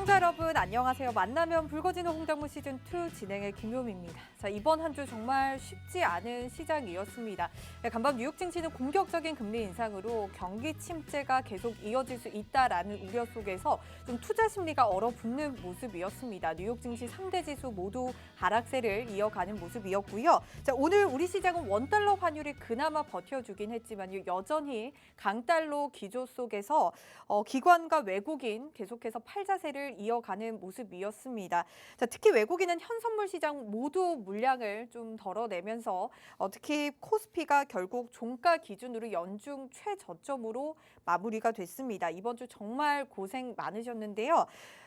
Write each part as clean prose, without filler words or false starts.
시청자 여러분 안녕하세요. 만나면 붉어지는 홍당무 시즌2 진행의 김효미입니다. 자, 이번 한 주 정말 쉽지 않은 시장이었습니다. 간밤 뉴욕 증시는 공격적인 금리 인상으로 경기 침체가 계속 이어질 수 있다라는 우려 속에서 좀 투자 심리가 얼어붙는 모습이었습니다. 뉴욕 증시 3대 지수 모두 하락세를 이어가는 모습이었고요. 자, 오늘 우리 시장은 원달러 환율이 그나마 버텨주긴 했지만요. 여전히 강달러 기조 속에서 기관과 외국인 계속해서 팔자세를 이어가는 모습이었습니다. 자, 특히 외국인은 현선물 시장 모두 물량을 좀 덜어내면서 특히 코스피가 결국 종가 기준으로 연중 최저점으로 마무리가 됐습니다. 이번 주 정말 고생 많으셨는데요.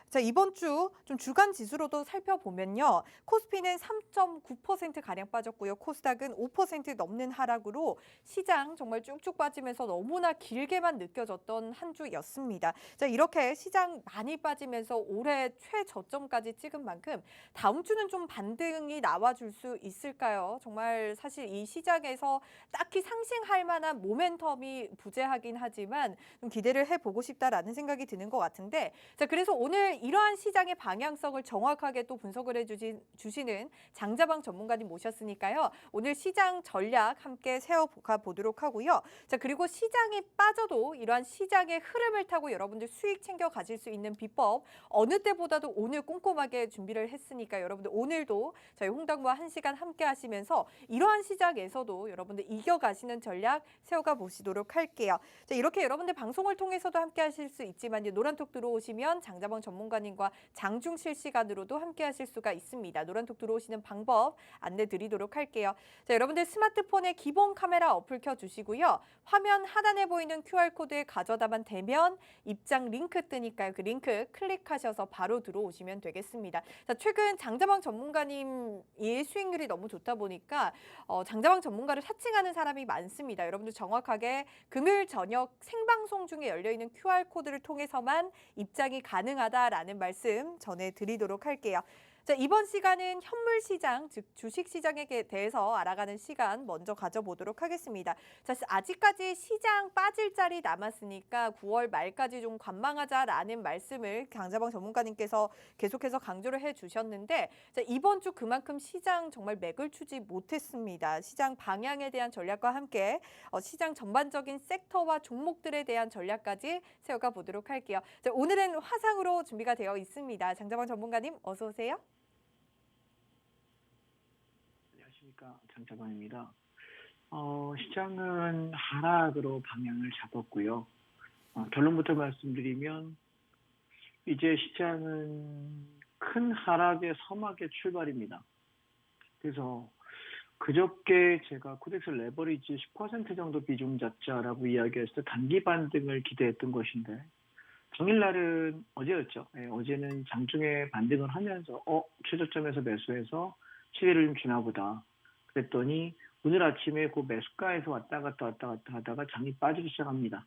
자, 이번 주 좀 주간 지수로도 살펴보면요. 코스피는 3.9%가량 빠졌고요. 코스닥은 5% 넘는 하락으로 시장 정말 쭉쭉 빠지면서 너무나 길게만 느껴졌던 한 주였습니다. 자, 이렇게 시장 많이 빠지면서 올해 최저점까지 찍은 만큼 다음 주는 좀 반등이 나와줄 수 있을까요? 정말 사실 이 시장에서 딱히 상승할 만한 모멘텀이 부재하긴 하지만 좀 기대를 해보고 싶다라는 생각이 드는 것 같은데, 자, 그래서 오늘 이러한 시장의 방향성을 정확하게 또 분석을 해주시는 장자방 전문가님 모셨으니까요. 오늘 시장 전략 함께 세워가 보도록 하고요. 자, 그리고 시장이 빠져도 이러한 시장의 흐름을 타고 여러분들 수익 챙겨 가질 수 있는 비법 어느 때보다도 오늘 꼼꼼하게 준비를 했으니까 여러분들 오늘도 저희 홍당무와 1시간 함께 하시면서 이러한 시장에서도 여러분들 이겨가시는 전략 세워가 보시도록 할게요. 자, 이렇게 여러분들 방송을 통해서도 함께 하실 수 있지만 노란톡 들어오시면 장자방 전문가님과 장중 실시간으로도 함께 하실 수가 있습니다. 노란톡 들어오시는 방법 안내 드리도록 할게요. 자, 여러분들 스마트폰에 기본 카메라 어플 켜주시고요. 화면 하단에 보이는 QR코드에 가져다만 대면 입장 링크 뜨니까요. 그 링크 클릭하셔서 바로 들어오시면 되겠습니다. 자, 최근 장자방 전문가님의 수익률이 너무 좋다 보니까 장자방 전문가를 사칭하는 사람이 많습니다. 여러분들 정확하게 금요일 저녁 생방송 중에 열려있는 QR코드를 통해서만 입장이 가능하다라는 말씀 전해드리도록 할게요. 자, 이번 시간은 현물 시장, 즉 주식 시장에 대해서 알아가는 시간 먼저 가져보도록 하겠습니다. 자, 아직까지 시장 빠질 자리 남았으니까 9월 말까지 좀 관망하자라는 말씀을 장자방 전문가님께서 계속해서 강조를 해주셨는데, 자, 이번 주 그만큼 시장 정말 맥을 추지 못했습니다. 시장 방향에 대한 전략과 함께 시장 전반적인 섹터와 종목들에 대한 전략까지 세워가 보도록 할게요. 자, 오늘은 화상으로 준비가 되어 있습니다. 장자방 전문가님 어서 오세요. 안녕하십니까, 장자방입니다. 시장은 하락으로 방향을 잡았고요. 결론부터 말씀드리면 이제 시장은 큰 하락의 서막의 출발입니다. 그래서 그저께 제가 코덱스 레버리지 10% 정도 비중 잡자라고 이야기했을 때 단기 반등을 기대했던 것인데, 당일날은 어제였죠. 어제는 장중에 반등을 하면서 최저점에서 매수해서 시세를 좀 주나 보다 그랬더니 오늘 아침에 그 매수가에서 왔다 갔다 하다가 장이 빠지기 시작합니다.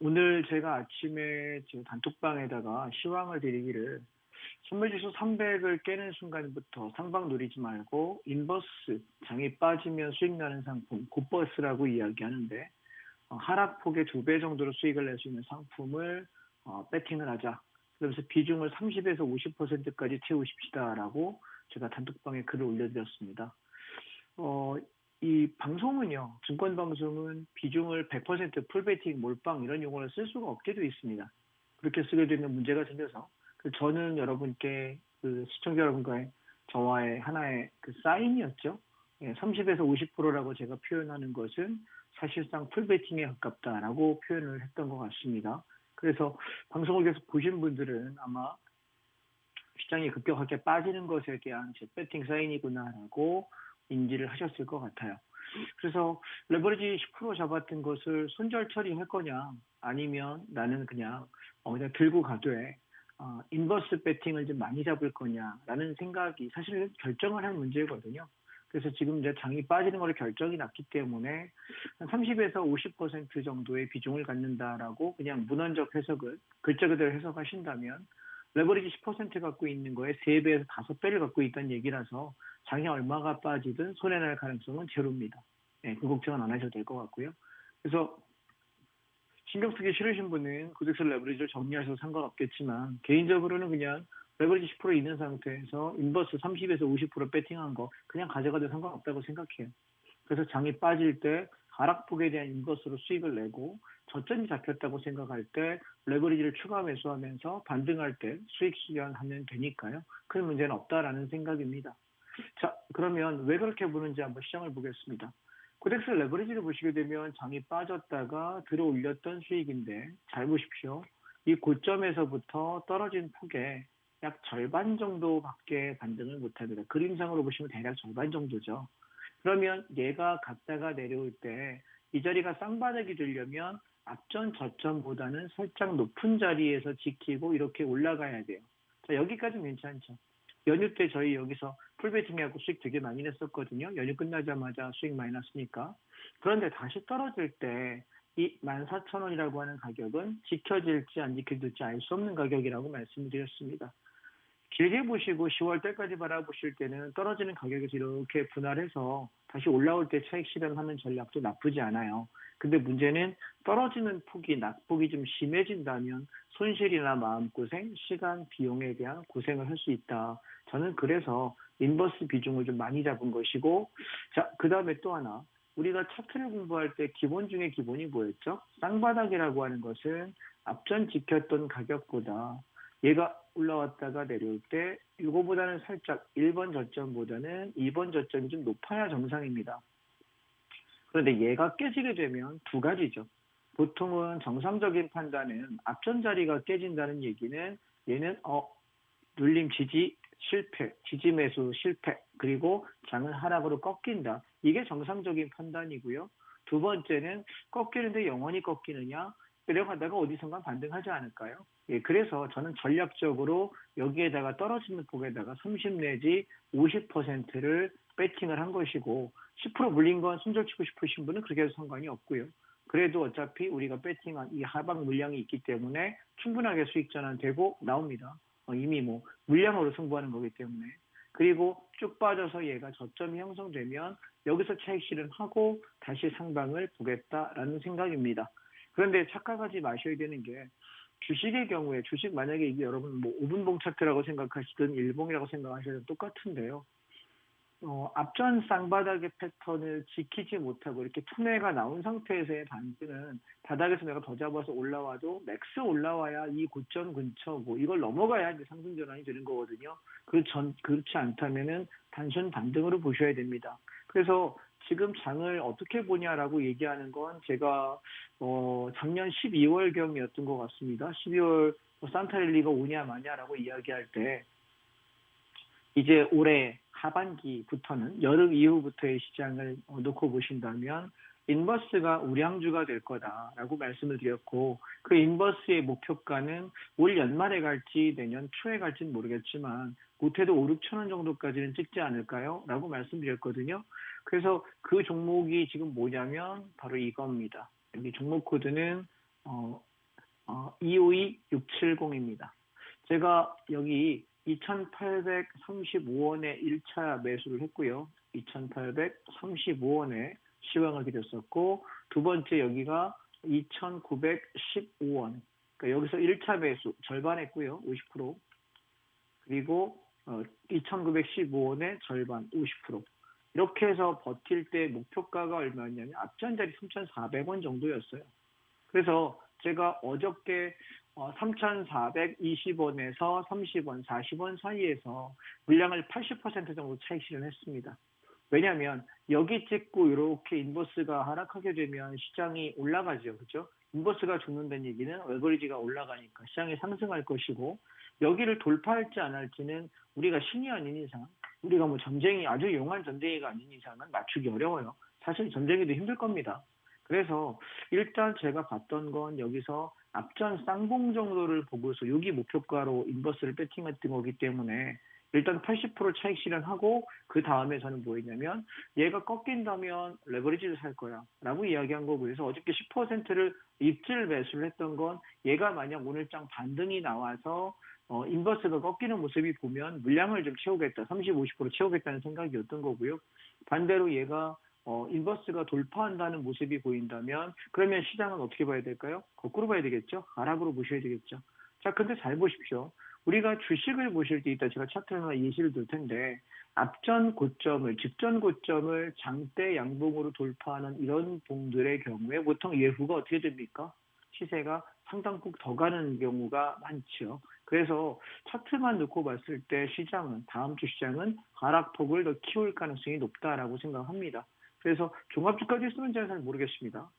오늘 제가 아침에 지금 단톡방에다가 시황을 드리기를 선물지수 300을 깨는 순간부터 상방 노리지 말고 인버스, 장이 빠지면 수익 나는 상품 굿버스라고 이야기하는데, 하락폭의 2배 정도로 수익을 낼 수 있는 상품을 배팅을 하자. 그러면서 비중을 30에서 50%까지 채우십시다라고 제가 단톡방에 글을 올려드렸습니다. 이 방송은요, 증권방송은 비중을 100% 풀베팅, 몰빵 이런 용어를 쓸 수가 없게 되어 있습니다. 그렇게 쓰게 되면 문제가 생겨서 저는 여러분께 시청자 여러분과의 저와의 하나의 사인이었죠. 30에서 50%라고 제가 표현하는 것은 사실상 풀베팅에 가깝다라고 표현을 했던 것 같습니다. 그래서 방송을 계속 보신 분들은 아마 시장이 급격하게 빠지는 것에 대한 제 배팅 사인이구나라고 인지를 하셨을 것 같아요. 그래서 레버리지 10% 잡았던 것을 손절 처리할 거냐, 아니면 나는 그냥 들고 가되 인버스 배팅을 좀 많이 잡을 거냐라는 생각이 사실은 결정을 한 문제거든요. 그래서 지금 이제 장이 빠지는 걸로 결정이 났기 때문에 30에서 50% 정도의 비중을 갖는다라고 그냥 문헌적 해석을 글자 그대로 해석하신다면 레버리지 10% 갖고 있는 거에 3배에서 5배를 갖고 있다는 얘기라서 장이 얼마가 빠지든 손해날 가능성은 제로입니다. 그 걱정은 안 하셔도 될 것 같고요. 그래서 신경 쓰기 싫으신 분은 고객수 레버리지를 정리하셔도 상관없겠지만 개인적으로는 그냥 레버리지 10% 있는 상태에서 인버스 30에서 50% 배팅한 거 그냥 가져가도 상관없다고 생각해요. 그래서 장이 빠질 때 하락폭에 대한 인버스로 수익을 내고 저점이 잡혔다고 생각할 때 레버리지를 추가 매수하면서 반등할 때 수익 실현하면 되니까요. 큰 문제는 없다라는 생각입니다. 자, 그러면 왜 그렇게 보는지 한번 시장을 보겠습니다. 코덱스 레버리지를 보시게 되면 장이 빠졌다가 들어 올렸던 수익인데 잘 보십시오. 이 고점에서부터 떨어진 폭의 약 절반 정도밖에 반등을 못합니다. 그림상으로 보시면 대략 절반 정도죠. 그러면 얘가 갔다가 내려올 때 이 자리가 쌍바닥이 되려면 앞전 저점보다는 살짝 높은 자리에서 지키고 이렇게 올라가야 돼요. 자, 여기까지는 괜찮죠. 연휴 때 저희 여기서 풀베팅하고 수익 되게 많이 냈었거든요. 연휴 끝나자마자 수익 많이 났으니까. 그런데 다시 떨어질 때 이 14,000원이라고 하는 가격은 지켜질지 안 지켜질지 알 수 없는 가격이라고 말씀드렸습니다. 길게 보시고 10월 달까지 바라보실 때는 떨어지는 가격에서 이렇게 분할해서 다시 올라올 때 차익 실현하는 전략도 나쁘지 않아요. 근데 문제는 떨어지는 폭이 낙폭이 좀 심해진다면 손실이나 마음고생, 시간, 비용에 대한 고생을 할 수 있다. 저는 그래서 인버스 비중을 좀 많이 잡은 것이고, 자, 그 다음에 또 하나. 우리가 차트를 공부할 때 기본 중에 기본이 뭐였죠? 쌍바닥이라고 하는 것은 앞전 지켰던 가격보다 얘가 올라왔다가 내려올 때 이거보다는 살짝 1번 저점보다는 2번 저점이 좀 높아야 정상입니다. 그런데 얘가 깨지게 되면 두 가지죠. 보통은 정상적인 판단은 앞전 자리가 깨진다는 얘기는 얘는 눌림 지지 실패, 지지 매수 실패, 그리고 장은 하락으로 꺾인다. 이게 정상적인 판단이고요. 두 번째는 꺾이는데 영원히 꺾이느냐? 내려가다가 어디선가 반등하지 않을까요? 예, 그래서 저는 전략적으로 여기에다가 떨어지는 폭에다가 30 내지 50%를 배팅을 한 것이고 10% 물린 건 손절치고 싶으신 분은 그렇게 해도 상관이 없고요. 그래도 어차피 우리가 배팅한 이 하방 물량이 있기 때문에 충분하게 수익 전환되고 나옵니다. 이미 뭐 물량으로 승부하는 거기 때문에. 그리고 쭉 빠져서 얘가 저점이 형성되면 여기서 차익 실현하고 다시 상방을 보겠다라는 생각입니다. 그런데 착각하지 마셔야 되는 게 주식의 경우에 주식 만약에 이게 여러분 뭐 5분봉 차트라고 생각하시든 일봉이라고 생각하셔도 똑같은데요. 앞전 쌍바닥의 패턴을 지키지 못하고 이렇게 투매가 나온 상태에서의 반등은 바닥에서 내가 더 잡아서 올라와도 맥스 올라와야 이 고점 근처고 이걸 넘어가야 이제 상승 전환이 되는 거거든요. 그렇지 않다면은 단순 반등으로 보셔야 됩니다. 그래서 지금 장을 어떻게 보냐라고 얘기하는 건 제가 작년 12월경이었던 것 같습니다. 12월 산타랠리가 오냐 마냐라고 이야기할 때 이제 올해 하반기부터는 여름 이후부터의 시장을 놓고 보신다면 인버스가 우량주가 될 거다라고 말씀을 드렸고 그 인버스의 목표가는 올 연말에 갈지 내년 초에 갈지는 모르겠지만 못해도 5, 6천 원 정도까지는 찍지 않을까요? 라고 말씀드렸거든요. 그래서 그 종목이 지금 뭐냐면 바로 이겁니다. 여기 종목 코드는 252670입니다. 제가 여기 2,835원에 1차 매수를 했고요. 2,835원에 시황을 드렸었고 두 번째 여기가 2,915원. 그러니까 여기서 1차 매수 절반 했고요. 50%. 그리고 2,915원에 절반 50%. 이렇게 해서 버틸 때 목표가가 얼마였냐면 앞전 자리 3,400원 정도였어요. 그래서 제가 어저께 3,420원에서 30원, 40원 사이에서 물량을 80% 정도 차익 실현했습니다. 왜냐하면 여기 찍고 이렇게 인버스가 하락하게 되면 시장이 올라가죠. 그렇죠? 인버스가 죽는다는 얘기는 레버리지가 올라가니까 시장이 상승할 것이고 여기를 돌파할지 안 할지는 우리가 신이 아닌 이상 우리가 뭐 전쟁이 아주 용한 전쟁이가 아닌 이상은 맞추기 어려워요. 사실 전쟁이도 힘들 겁니다. 그래서 일단 제가 봤던 건 여기서 앞전 쌍봉 정도를 보고서 여기 목표가로 인버스를 배팅했던 거기 때문에 일단 80% 차익 실현하고 그 다음에 저는 뭐 했냐면 얘가 꺾인다면 레버리지를 살 거야 라고 이야기한 거고 그래서 어저께 10%를 입질 매수를 했던 건 얘가 만약 오늘장 반등이 나와서 인버스가 꺾이는 모습이 보면 물량을 좀 채우겠다 30, 50% 채우겠다는 생각이었던 거고요. 반대로 얘가 인버스가 돌파한다는 모습이 보인다면 그러면 시장은 어떻게 봐야 될까요? 거꾸로 봐야 되겠죠. 하락으로 보셔야 되겠죠. 자, 근데 잘 보십시오. 우리가 주식을 보실 때 이따 제가 차트를 하나 예시를 들 텐데 직전 고점을 장대 양봉으로 돌파하는 이런 봉들의 경우에 보통 예후가 어떻게 됩니까? 시세가 상당폭 더 가는 경우가 많죠. 그래서 차트만 놓고 봤을 때 다음 주 시장은 하락폭을 더 키울 가능성이 높다라고 생각합니다. 그래서 종합주까지 쓰면 잘 모르겠습니다.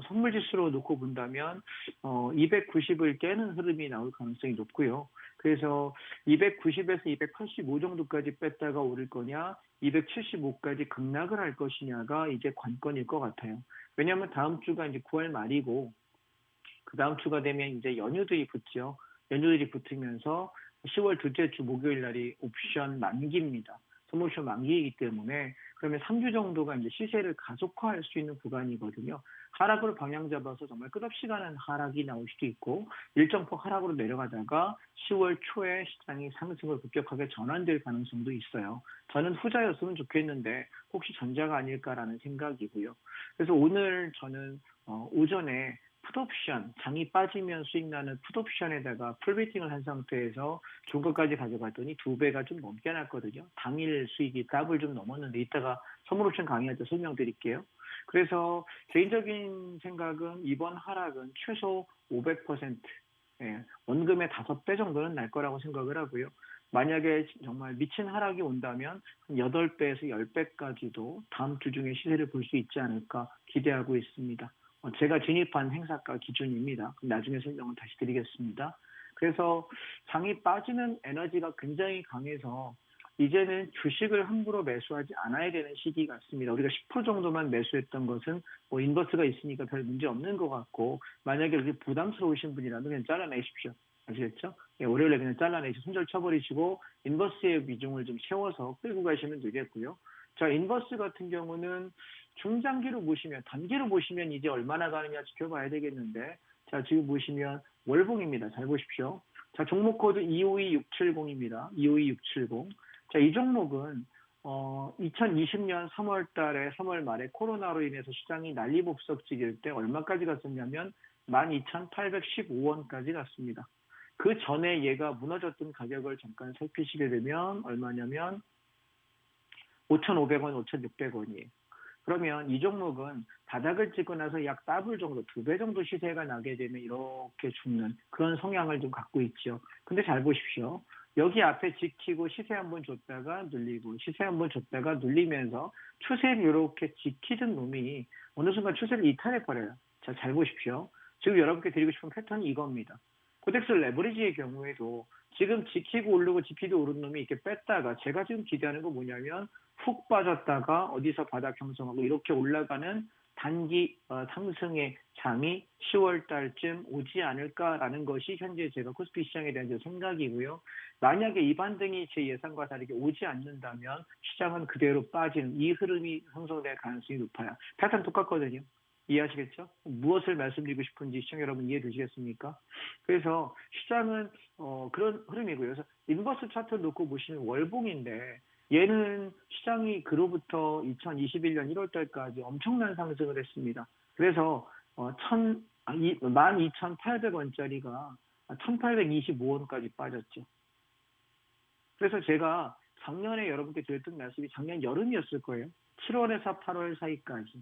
선물지수로 놓고 본다면 290을 깨는 흐름이 나올 가능성이 높고요. 그래서 290에서 285 정도까지 뺐다가 오를 거냐, 275까지 급락을 할 것이냐가 이제 관건일 것 같아요. 왜냐하면 다음 주가 이제 9월 말이고 그 다음 주가 되면 이제 연휴들이 붙죠. 연휴들이 붙으면서 10월 둘째 주 목요일 날이 옵션 만기입니다. 선물옵션 만기이기 때문에 그러면 3주 정도가 이제 시세를 가속화할 수 있는 구간이거든요. 하락으로 방향 잡아서 정말 끝없이 가는 하락이 나올 수도 있고 일정폭 하락으로 내려가다가 10월 초에 시장이 상승으로 급격하게 전환될 가능성도 있어요. 저는 후자였으면 좋겠는데 혹시 전자가 아닐까라는 생각이고요. 그래서 오늘 저는 오전에 풋옵션, 장이 빠지면 수익 나는 풋옵션에다가 풀베팅을 한 상태에서 중고까지 가져갔더니 2배가 좀 넘게 났거든요. 당일 수익이 더블 좀 넘었는데 이따가 선물옵션 강의할 때 설명드릴게요. 그래서 개인적인 생각은 이번 하락은 최소 500%, 원금의 5배 정도는 날 거라고 생각을 하고요. 만약에 정말 미친 하락이 온다면 8배에서 10배까지도 다음 주 중에 시세를 볼 수 있지 않을까 기대하고 있습니다. 제가 진입한 행사가 기준입니다. 나중에 설명을 다시 드리겠습니다. 그래서 장이 빠지는 에너지가 굉장히 강해서 이제는 주식을 함부로 매수하지 않아야 되는 시기 같습니다. 우리가 10% 정도만 매수했던 것은 인버스가 있으니까 별 문제 없는 것 같고 만약에 그게 부담스러우신 분이라면 그냥 잘라내십시오. 아시겠죠? 월요일에 그냥 잘라내시고 손절 쳐버리시고 인버스의 비중을 좀 채워서 끌고 가시면 되겠고요. 자, 인버스 같은 경우는 중장기로 보시면, 단기로 보시면 이제 얼마나 가느냐 지켜봐야 되겠는데, 자, 지금 보시면 월봉입니다. 잘 보십시오. 자, 종목 코드 252670입니다. 252670. 자, 이 종목은 2020년 3월 달에 3월 말에 코로나로 인해서 시장이 난리법석지기일 때 얼마까지 갔었냐면 12,815원까지 갔습니다. 그 전에 얘가 무너졌던 가격을 잠깐 살피시게 되면 얼마냐면 5,500원, 5,600원이에요. 그러면 이 종목은 바닥을 찍고 나서 약 더블 정도, 2배 정도 시세가 나게 되면 이렇게 죽는 그런 성향을 좀 갖고 있죠. 근데 잘 보십시오. 여기 앞에 지키고 시세 한번 줬다가 눌리고 시세 한번 줬다가 눌리면서 추세를 이렇게 지키던 놈이 어느 순간 추세를 이탈해버려요. 자, 잘 보십시오. 지금 여러분께 드리고 싶은 패턴이 이겁니다. 코덱스 레버리지의 경우에도 지금 지키고 오르고 지키고 오른 놈이 이렇게 뺐다가 제가 지금 기대하는 거 뭐냐면 훅 빠졌다가 어디서 바닥 형성하고 이렇게 올라가는 단기 상승의 장이 10월 달쯤 오지 않을까라는 것이 현재 제가 코스피 시장에 대한 생각이고요. 만약에 이 반등이 제 예상과 다르게 오지 않는다면 시장은 그대로 빠지는 이 흐름이 형성될 가능성이 높아요. 패턴 똑같거든요. 이해하시겠죠? 무엇을 말씀드리고 싶은지 시청자 여러분 이해되시겠습니까? 그래서 시장은 그런 흐름이고요. 그래서 인버스 차트를 놓고 보시면 월봉인데 얘는 시장이 그로부터 2021년 1월 달까지 엄청난 상승을 했습니다. 그래서 12,800원짜리가 1,825원까지 빠졌죠. 그래서 제가 작년에 여러분께 드렸던 말씀이 작년 여름이었을 거예요. 7월에서 8월 사이까지.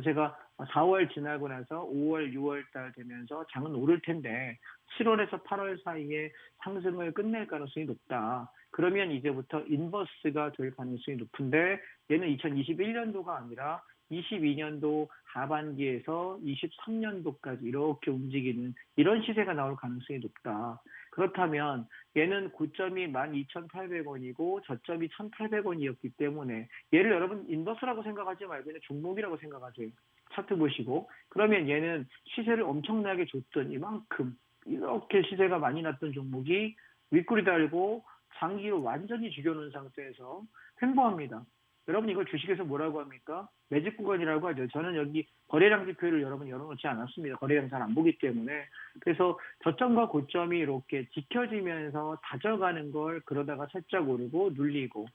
제가 4월 지나고 나서 5월, 6월 달 되면서 장은 오를 텐데 7월에서 8월 사이에 상승을 끝낼 가능성이 높다. 그러면 이제부터 인버스가 될 가능성이 높은데 얘는 2021년도가 아니라 22년도 하반기에서 23년도까지 이렇게 움직이는 이런 시세가 나올 가능성이 높다. 그렇다면 얘는 고점이 12,800원이고 저점이 1,800원이었기 때문에 얘를 여러분 인버스라고 생각하지 말고 그냥 종목이라고 생각하세요. 차트 보시고 그러면 얘는 시세를 엄청나게 줬던 이만큼 이렇게 시세가 많이 났던 종목이 윗꼬리 달고 장기로 완전히 죽여놓은 상태에서 횡보합니다. 여러분 이걸 주식에서 뭐라고 합니까? 매집 구간이라고 하죠. 저는 여기 거래량 지표를 여러분 열어놓지 않았습니다. 거래량 잘 안 보기 때문에. 그래서 저점과 고점이 이렇게 지켜지면서 다져가는 걸 그러다가 살짝 오르고 눌리고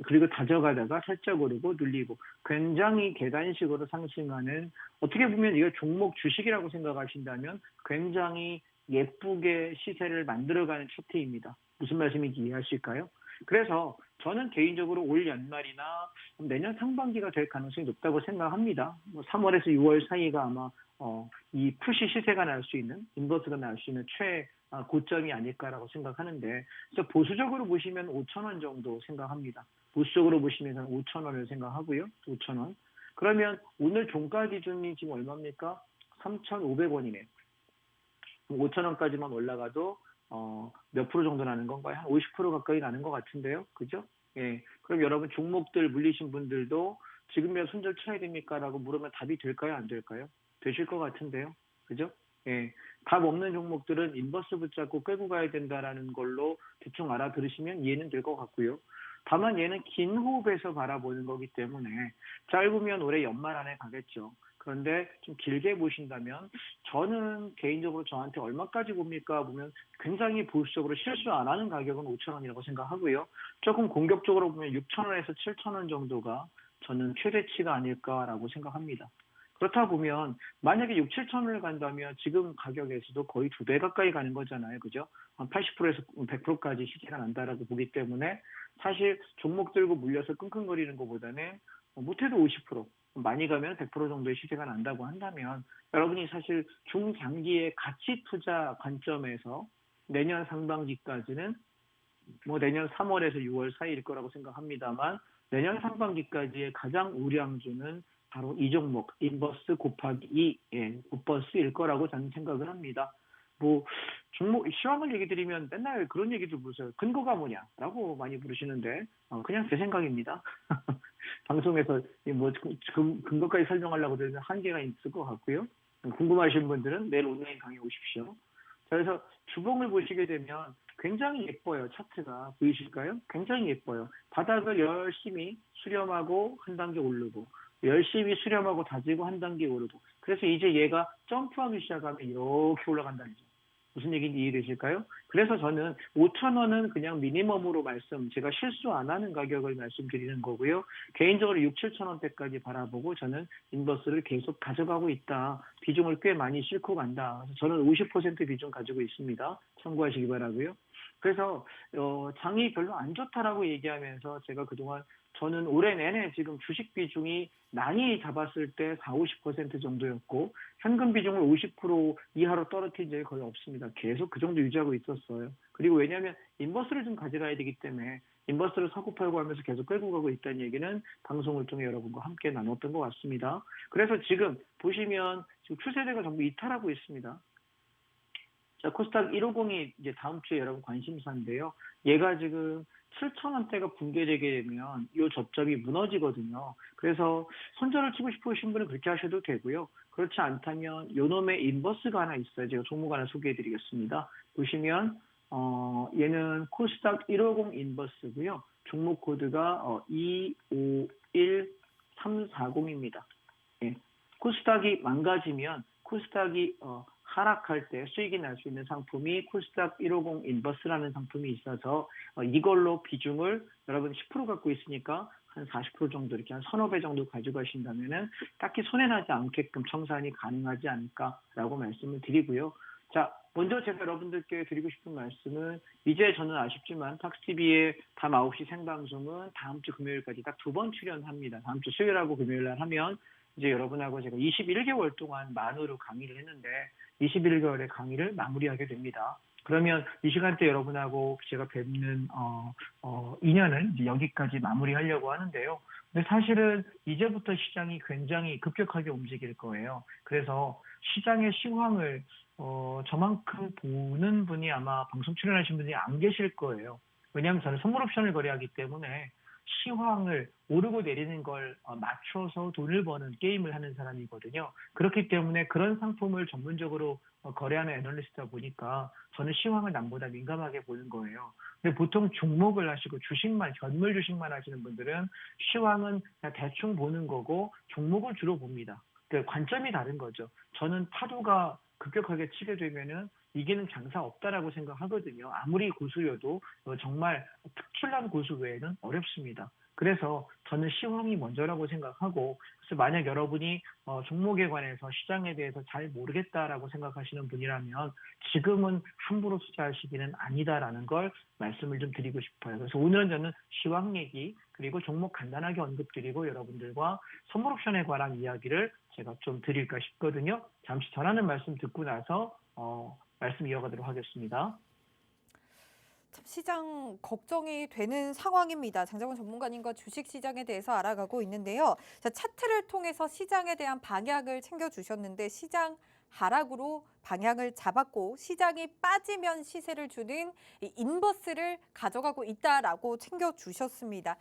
그리고 다져가다가 살짝 오르고 눌리고 굉장히 계단식으로 상승하는, 어떻게 보면 이거 종목 주식이라고 생각하신다면 굉장히 예쁘게 시세를 만들어가는 차트입니다. 무슨 말씀인지 이해하실까요? 그래서 저는 개인적으로 올 연말이나 내년 상반기가 될 가능성이 높다고 생각합니다. 3월에서 6월 사이가 아마 이 푸시 시세가 날 수 있는, 인버스가 날 수 있는 고점이 아닐까라고 생각하는데, 그래서 보수적으로 보시면 5천 원 정도 생각합니다. 보수적으로 보시면 5천 원을 생각하고요. 5천 원. 그러면 오늘 종가 기준이 지금 얼마입니까? 3,500원이네요. 5천 원까지만 올라가도 몇 프로 정도 나는 건가요? 한 50% 가까이 나는 것 같은데요. 그죠? 예. 그럼 여러분 종목들 물리신 분들도 지금이야 손절 쳐야 됩니까? 라고 물으면 답이 될까요? 안 될까요? 되실 것 같은데요. 그죠? 예. 답 없는 종목들은 인버스 붙잡고 끌고 가야 된다라는 걸로 대충 알아들으시면 이해는 될 것 같고요. 다만 얘는 긴 호흡에서 바라보는 거기 때문에 짧으면 올해 연말 안에 가겠죠. 그런데 좀 길게 보신다면 저는 개인적으로 저한테 얼마까지 봅니까? 보면 굉장히 보수적으로 실수 안 하는 가격은 5천 원이라고 생각하고요. 조금 공격적으로 보면 6천 원에서 7천 원 정도가 저는 최대치가 아닐까라고 생각합니다. 그렇다 보면 만약에 6, 7천 원을 간다면 지금 가격에서도 거의 2배 가까이 가는 거잖아요. 그죠? 한 80%에서 100%까지 시세가 난다라고 보기 때문에 사실 종목 들고 물려서 끙끙거리는 것보다는 못해도 50%, 많이 가면 100% 정도의 시세가 난다고 한다면 여러분이 사실 중장기의 가치 투자 관점에서 내년 상반기까지는 내년 3월에서 6월 사이일 거라고 생각합니다만, 내년 상반기까지의 가장 우량주는 바로 이 종목 인버스 곱하기 2, 곱버스일 거라고 저는 생각을 합니다. 종목 시황을 얘기 드리면 맨날 그런 얘기도 물으세요. 근거가 뭐냐라고 많이 물으시는데 그냥 제 생각입니다. 방송에서 근거까지 설명하려고 들으면 한계가 있을 것 같고요. 궁금하신 분들은 내일 온라인 강의 오십시오. 자, 그래서 주봉을 보시게 되면 굉장히 예뻐요. 차트가 보이실까요? 굉장히 예뻐요. 바닥을 열심히 수렴하고 한 단계 오르고, 열심히 수렴하고 다지고 한 단계 오르고, 그래서 이제 얘가 점프하기 시작하면 이렇게 올라간다는 거죠. 무슨 얘기인지 이해되실까요? 그래서 저는 5천 원은 그냥 미니멈으로 제가 실수 안 하는 가격을 말씀드리는 거고요. 개인적으로 6, 7천 원대까지 바라보고 저는 인버스를 계속 가져가고 있다. 비중을 꽤 많이 싣고 간다. 그래서 저는 50% 비중 가지고 있습니다. 참고하시기 바라고요. 그래서 장이 별로 안 좋다라고 얘기하면서 제가 그동안 저는 올해 내내 지금 주식 비중이 많이 잡았을 때 4, 50% 정도였고 현금 비중을 50% 이하로 떨어뜨린 적이 거의 없습니다. 계속 그 정도 유지하고 있었어요. 그리고 왜냐하면 인버스를 좀 가져가야 되기 때문에 인버스를 사고 팔고 하면서 계속 끌고 가고 있다는 얘기는 방송을 통해 여러분과 함께 나눴던 것 같습니다. 그래서 지금 보시면 지금 추세대가 전부 이탈하고 있습니다. 자, 코스닥 150이 이제 다음 주에 여러분 관심사인데요. 얘가 지금 7,000원대가 붕괴되게 되면 이 접점이 무너지거든요. 그래서 손절을 치고 싶으신 분은 그렇게 하셔도 되고요. 그렇지 않다면 요놈의 인버스가 하나 있어요. 제가 종목 하나 소개해드리겠습니다. 보시면 얘는 코스닥 150 인버스고요. 종목 코드가 251340입니다. 예. 코스닥이 망가지면 코스닥이 하락할 때 수익이 날 수 있는 상품이 코스닥 150 인버스라는 상품이 있어서 이걸로 비중을 여러분 10% 갖고 있으니까 한 40% 정도 이렇게 한 1,500배 정도 가져가신다면은 딱히 손해나지 않게끔 청산이 가능하지 않을까라고 말씀을 드리고요. 자, 먼저 제가 여러분들께 드리고 싶은 말씀은 이제 저는 아쉽지만 탁스TV의 밤 9시 생방송은 다음 주 금요일까지 딱 2번 출연합니다. 다음 주 수요일하고 금요일 날 하면 이제 여러분하고 제가 21개월 동안 만으로 강의를 했는데 21개월의 강의를 마무리하게 됩니다. 그러면 이 시간대 여러분하고 제가 뵙는 인연을 이제 여기까지 마무리하려고 하는데요. 근데 사실은 이제부터 시장이 굉장히 급격하게 움직일 거예요. 그래서 시장의 시황을 저만큼 보는 분이 아마 방송 출연하신 분이 안 계실 거예요. 왜냐하면 저는 선물 옵션을 거래하기 때문에 시황을 오르고 내리는 걸 맞춰서 돈을 버는 게임을 하는 사람이거든요. 그렇기 때문에 그런 상품을 전문적으로 거래하는 애널리스트다 보니까 저는 시황을 남보다 민감하게 보는 거예요. 근데 보통 종목을 하시고 주식만, 현물 주식만 하시는 분들은 시황은 그냥 대충 보는 거고 종목을 주로 봅니다. 그러니까 관점이 다른 거죠. 저는 파도가 급격하게 치게 되면은 이기는 장사 없다라고 생각하거든요. 아무리 고수여도 정말 특출난 고수 외에는 어렵습니다. 그래서 저는 시황이 먼저라고 생각하고, 그래서 만약 여러분이 종목에 관해서 시장에 대해서 잘 모르겠다라고 생각하시는 분이라면 지금은 함부로 투자할 시기는 아니다라는 걸 말씀을 좀 드리고 싶어요. 그래서 오늘은 저는 시황 얘기 그리고 종목 간단하게 언급드리고 여러분들과 선물 옵션에 관한 이야기를 제가 좀 드릴까 싶거든요. 잠시 전하는 말씀 듣고 나서 말씀 이어가도록 하겠습니다. 참 시장 걱정이 되는 상황입니다. 장정원 전문가님과 주식 시장에 대해서 알아가고 있는데요. 자, 차트를 통해서 시장에 대한 방향을 챙겨주셨는데 시장 하락으로 방향을 잡았고 시장이 빠지면 시세를 주는 이 인버스를 가져가고 있다라고 챙겨주셨습니다.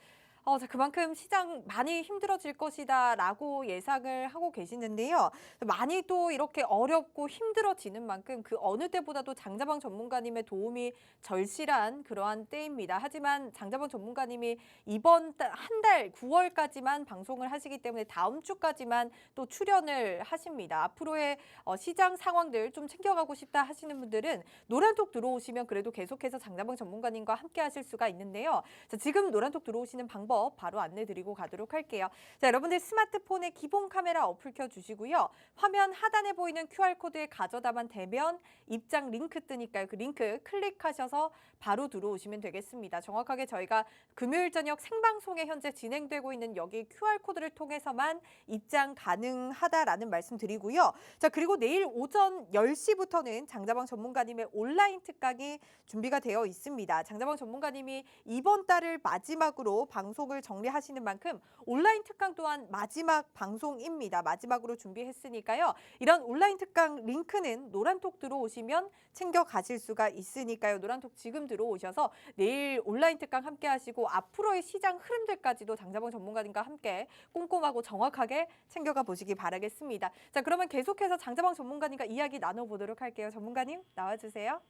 자, 그만큼 시장 많이 힘들어질 것이다라고 예상을 하고 계시는데요. 많이 또 이렇게 어렵고 힘들어지는 만큼 그 어느 때보다도 장자방 전문가님의 도움이 절실한 그러한 때입니다. 하지만 장자방 전문가님이 이번 한 달 9월까지만 방송을 하시기 때문에 다음 주까지만 또 출연을 하십니다. 앞으로의 시장 상황들 좀 챙겨가고 싶다 하시는 분들은 노란톡 들어오시면 그래도 계속해서 장자방 전문가님과 함께 하실 수가 있는데요. 자, 지금 노란톡 들어오시는 방법 바로 안내드리고 가도록 할게요. 자, 여러분들 스마트폰에 기본 카메라 어플 켜주시고요. 화면 하단에 보이는 QR코드에 가져다만 대면 입장 링크 뜨니까요. 그 링크 클릭하셔서 바로 들어오시면 되겠습니다. 정확하게 저희가 금요일 저녁 생방송에 현재 진행되고 있는 여기 QR코드를 통해서만 입장 가능하다라는 말씀 드리고요. 자, 그리고 내일 오전 10시부터는 장자방 전문가님의 온라인 특강이 준비가 되어 있습니다. 장자방 전문가님이 이번 달을 마지막으로 방송을 정리하시는 만큼 온라인 특강 또한 마지막 방송입니다. 마지막으로 준비했으니까요. 이런 온라인 특강 링크는 노란톡 들어오시면 챙겨 가실 수가 있으니까요. 노란톡 지금 들어오셔서 내일 온라인 특강 함께 하시고 앞으로의 시장 흐름들까지도 장자방 전문가님과 함께 꼼꼼하고 정확하게 챙겨가 보시기 바라겠습니다. 자, 그러면 계속해서 장자방 전문가님과 이야기 나눠보도록 할게요. 전문가님 나와주세요.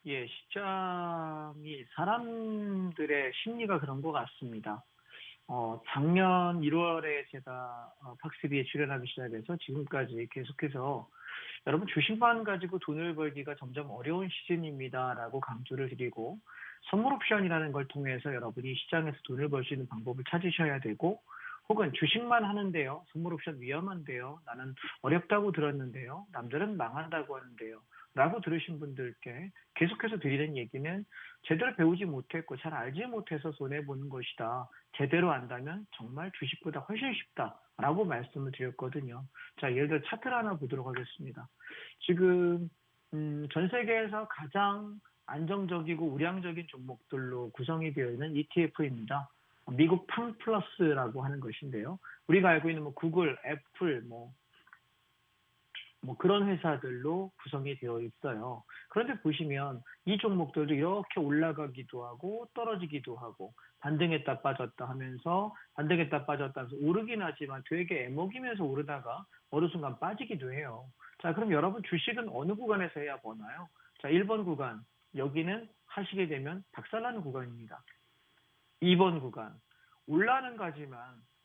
예, 시장이 사람들의 심리가 그런 것 같습니다. 작년 1월에 제가 팍스비에 출연하기 시작해서 지금까지 계속해서 여러분 주식만 가지고 돈을 벌기가 점점 어려운 시즌입니다라고 강조를 드리고 선물 옵션이라는 걸 통해서 여러분이 시장에서 돈을 벌 수 있는 방법을 찾으셔야 되고 혹은 주식만 하는데요. 선물 옵션 위험한데요. 나는 어렵다고 들었는데요. 남들은 망한다고 하는데요. 라고 들으신 분들께 계속해서 드리는 얘기는 제대로 배우지 못했고 잘 알지 못해서 손해보는 것이다. 제대로 안다면 정말 주식보다 훨씬 쉽다라고 말씀을 드렸거든요. 자, 예를 들어 차트를 하나 보도록 하겠습니다. 지금 전 세계에서 가장 안정적이고 우량적인 종목들로 구성이 되어 있는 ETF입니다. 미국 팡플러스라고 하는 것인데요. 우리가 알고 있는 구글, 애플, 그런 회사들로 구성이 되어 있어요. 그런데 보시면 이 종목들도 이렇게 올라가기도 하고 떨어지기도 하고 반등했다 빠졌다 하면서 반등했다 빠졌다 하면서 오르긴 하지만 되게 애먹이면서 오르다가 어느 순간 빠지기도 해요. 자, 그럼 여러분 주식은 어느 구간에서 해야 버나요? 자, 1번 구간. 여기는 하시게 되면 박살나는 구간입니다. 2번 구간. 올라는 가지만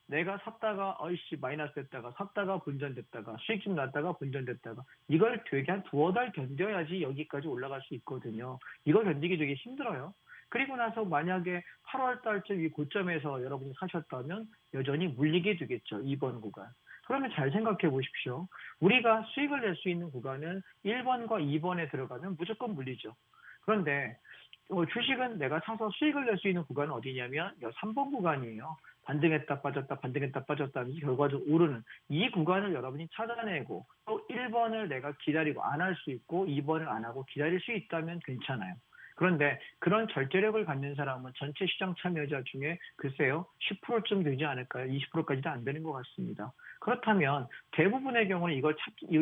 내가 샀다가 마이너스 됐다가 샀다가 분전됐다가 수익 좀 났다가 분전됐다가 이걸 되게 한 두어 달 견뎌야지 여기까지 올라갈 수 있거든요. 이걸 견디기 되게 힘들어요. 그리고 나서 만약에 8월 달쯤 이 고점에서 여러분이 사셨다면 여전히 물리게 되겠죠. 2번 구간. 그러면 잘 생각해 보십시오. 우리가 수익을 낼 수 있는 구간은 1번과 2번에 들어가면 무조건 물리죠. 그런데 주식은 내가 사서 수익을 낼 수 있는 구간은 어디냐면 3번 구간이에요. 반등했다 빠졌다 반등했다 빠졌다 하면서 결과적으로 오르는 이 구간을 여러분이 찾아내고 또 1번을 내가 기다리고 안 할 수 있고 2번을 안 하고 기다릴 수 있다면 괜찮아요. 그런데 그런 절제력을 갖는 사람은 전체 시장 참여자 중에 글쎄요 10%쯤 되지 않을까요? 20%까지도 안 되는 것 같습니다. 그렇다면 대부분의 경우는 이걸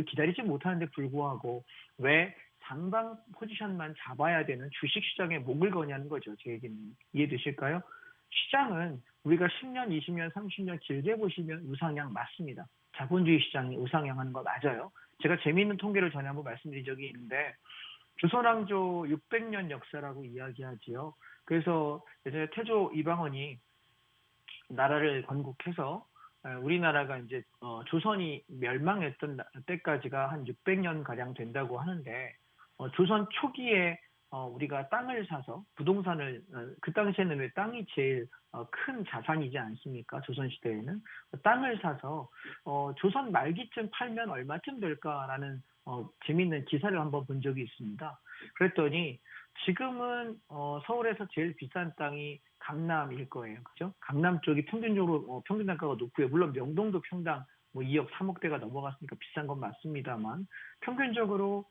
기다리지 못하는데 불구하고 왜 상방 포지션만 잡아야 되는 주식시장에 목을 거냐는 거죠. 제 얘기는. 이해되실까요? 시장은 우리가 10년, 20년, 30년 길게 보시면 우상향 맞습니다. 자본주의 시장이 우상향하는 거 맞아요. 제가 재미있는 통계를 전에 한번 말씀드린 적이 있는데 조선왕조 600년 역사라고 이야기하지요. 그래서 예전에 태조 이방원이 나라를 건국해서 우리나라가 이제 조선이 멸망했던 때까지가 한 600년 가량 된다고 하는데 조선 초기에 우리가 땅을 사서 부동산을 그 당시에는 왜 땅이 제일 큰 자산이지 않습니까? 조선 시대에는 땅을 사서 조선 말기쯤 팔면 얼마쯤 될까라는 재미있는 기사를 한번 본 적이 있습니다. 그랬더니 지금은 서울에서 제일 비싼 땅이 강남일 거예요. 그죠? 강남 쪽이 평균적으로 평균 단가가 높고요. 물론 명동도 평당 뭐 2억, 3억대가 넘어갔으니까 비싼 건 맞습니다만 평균적으로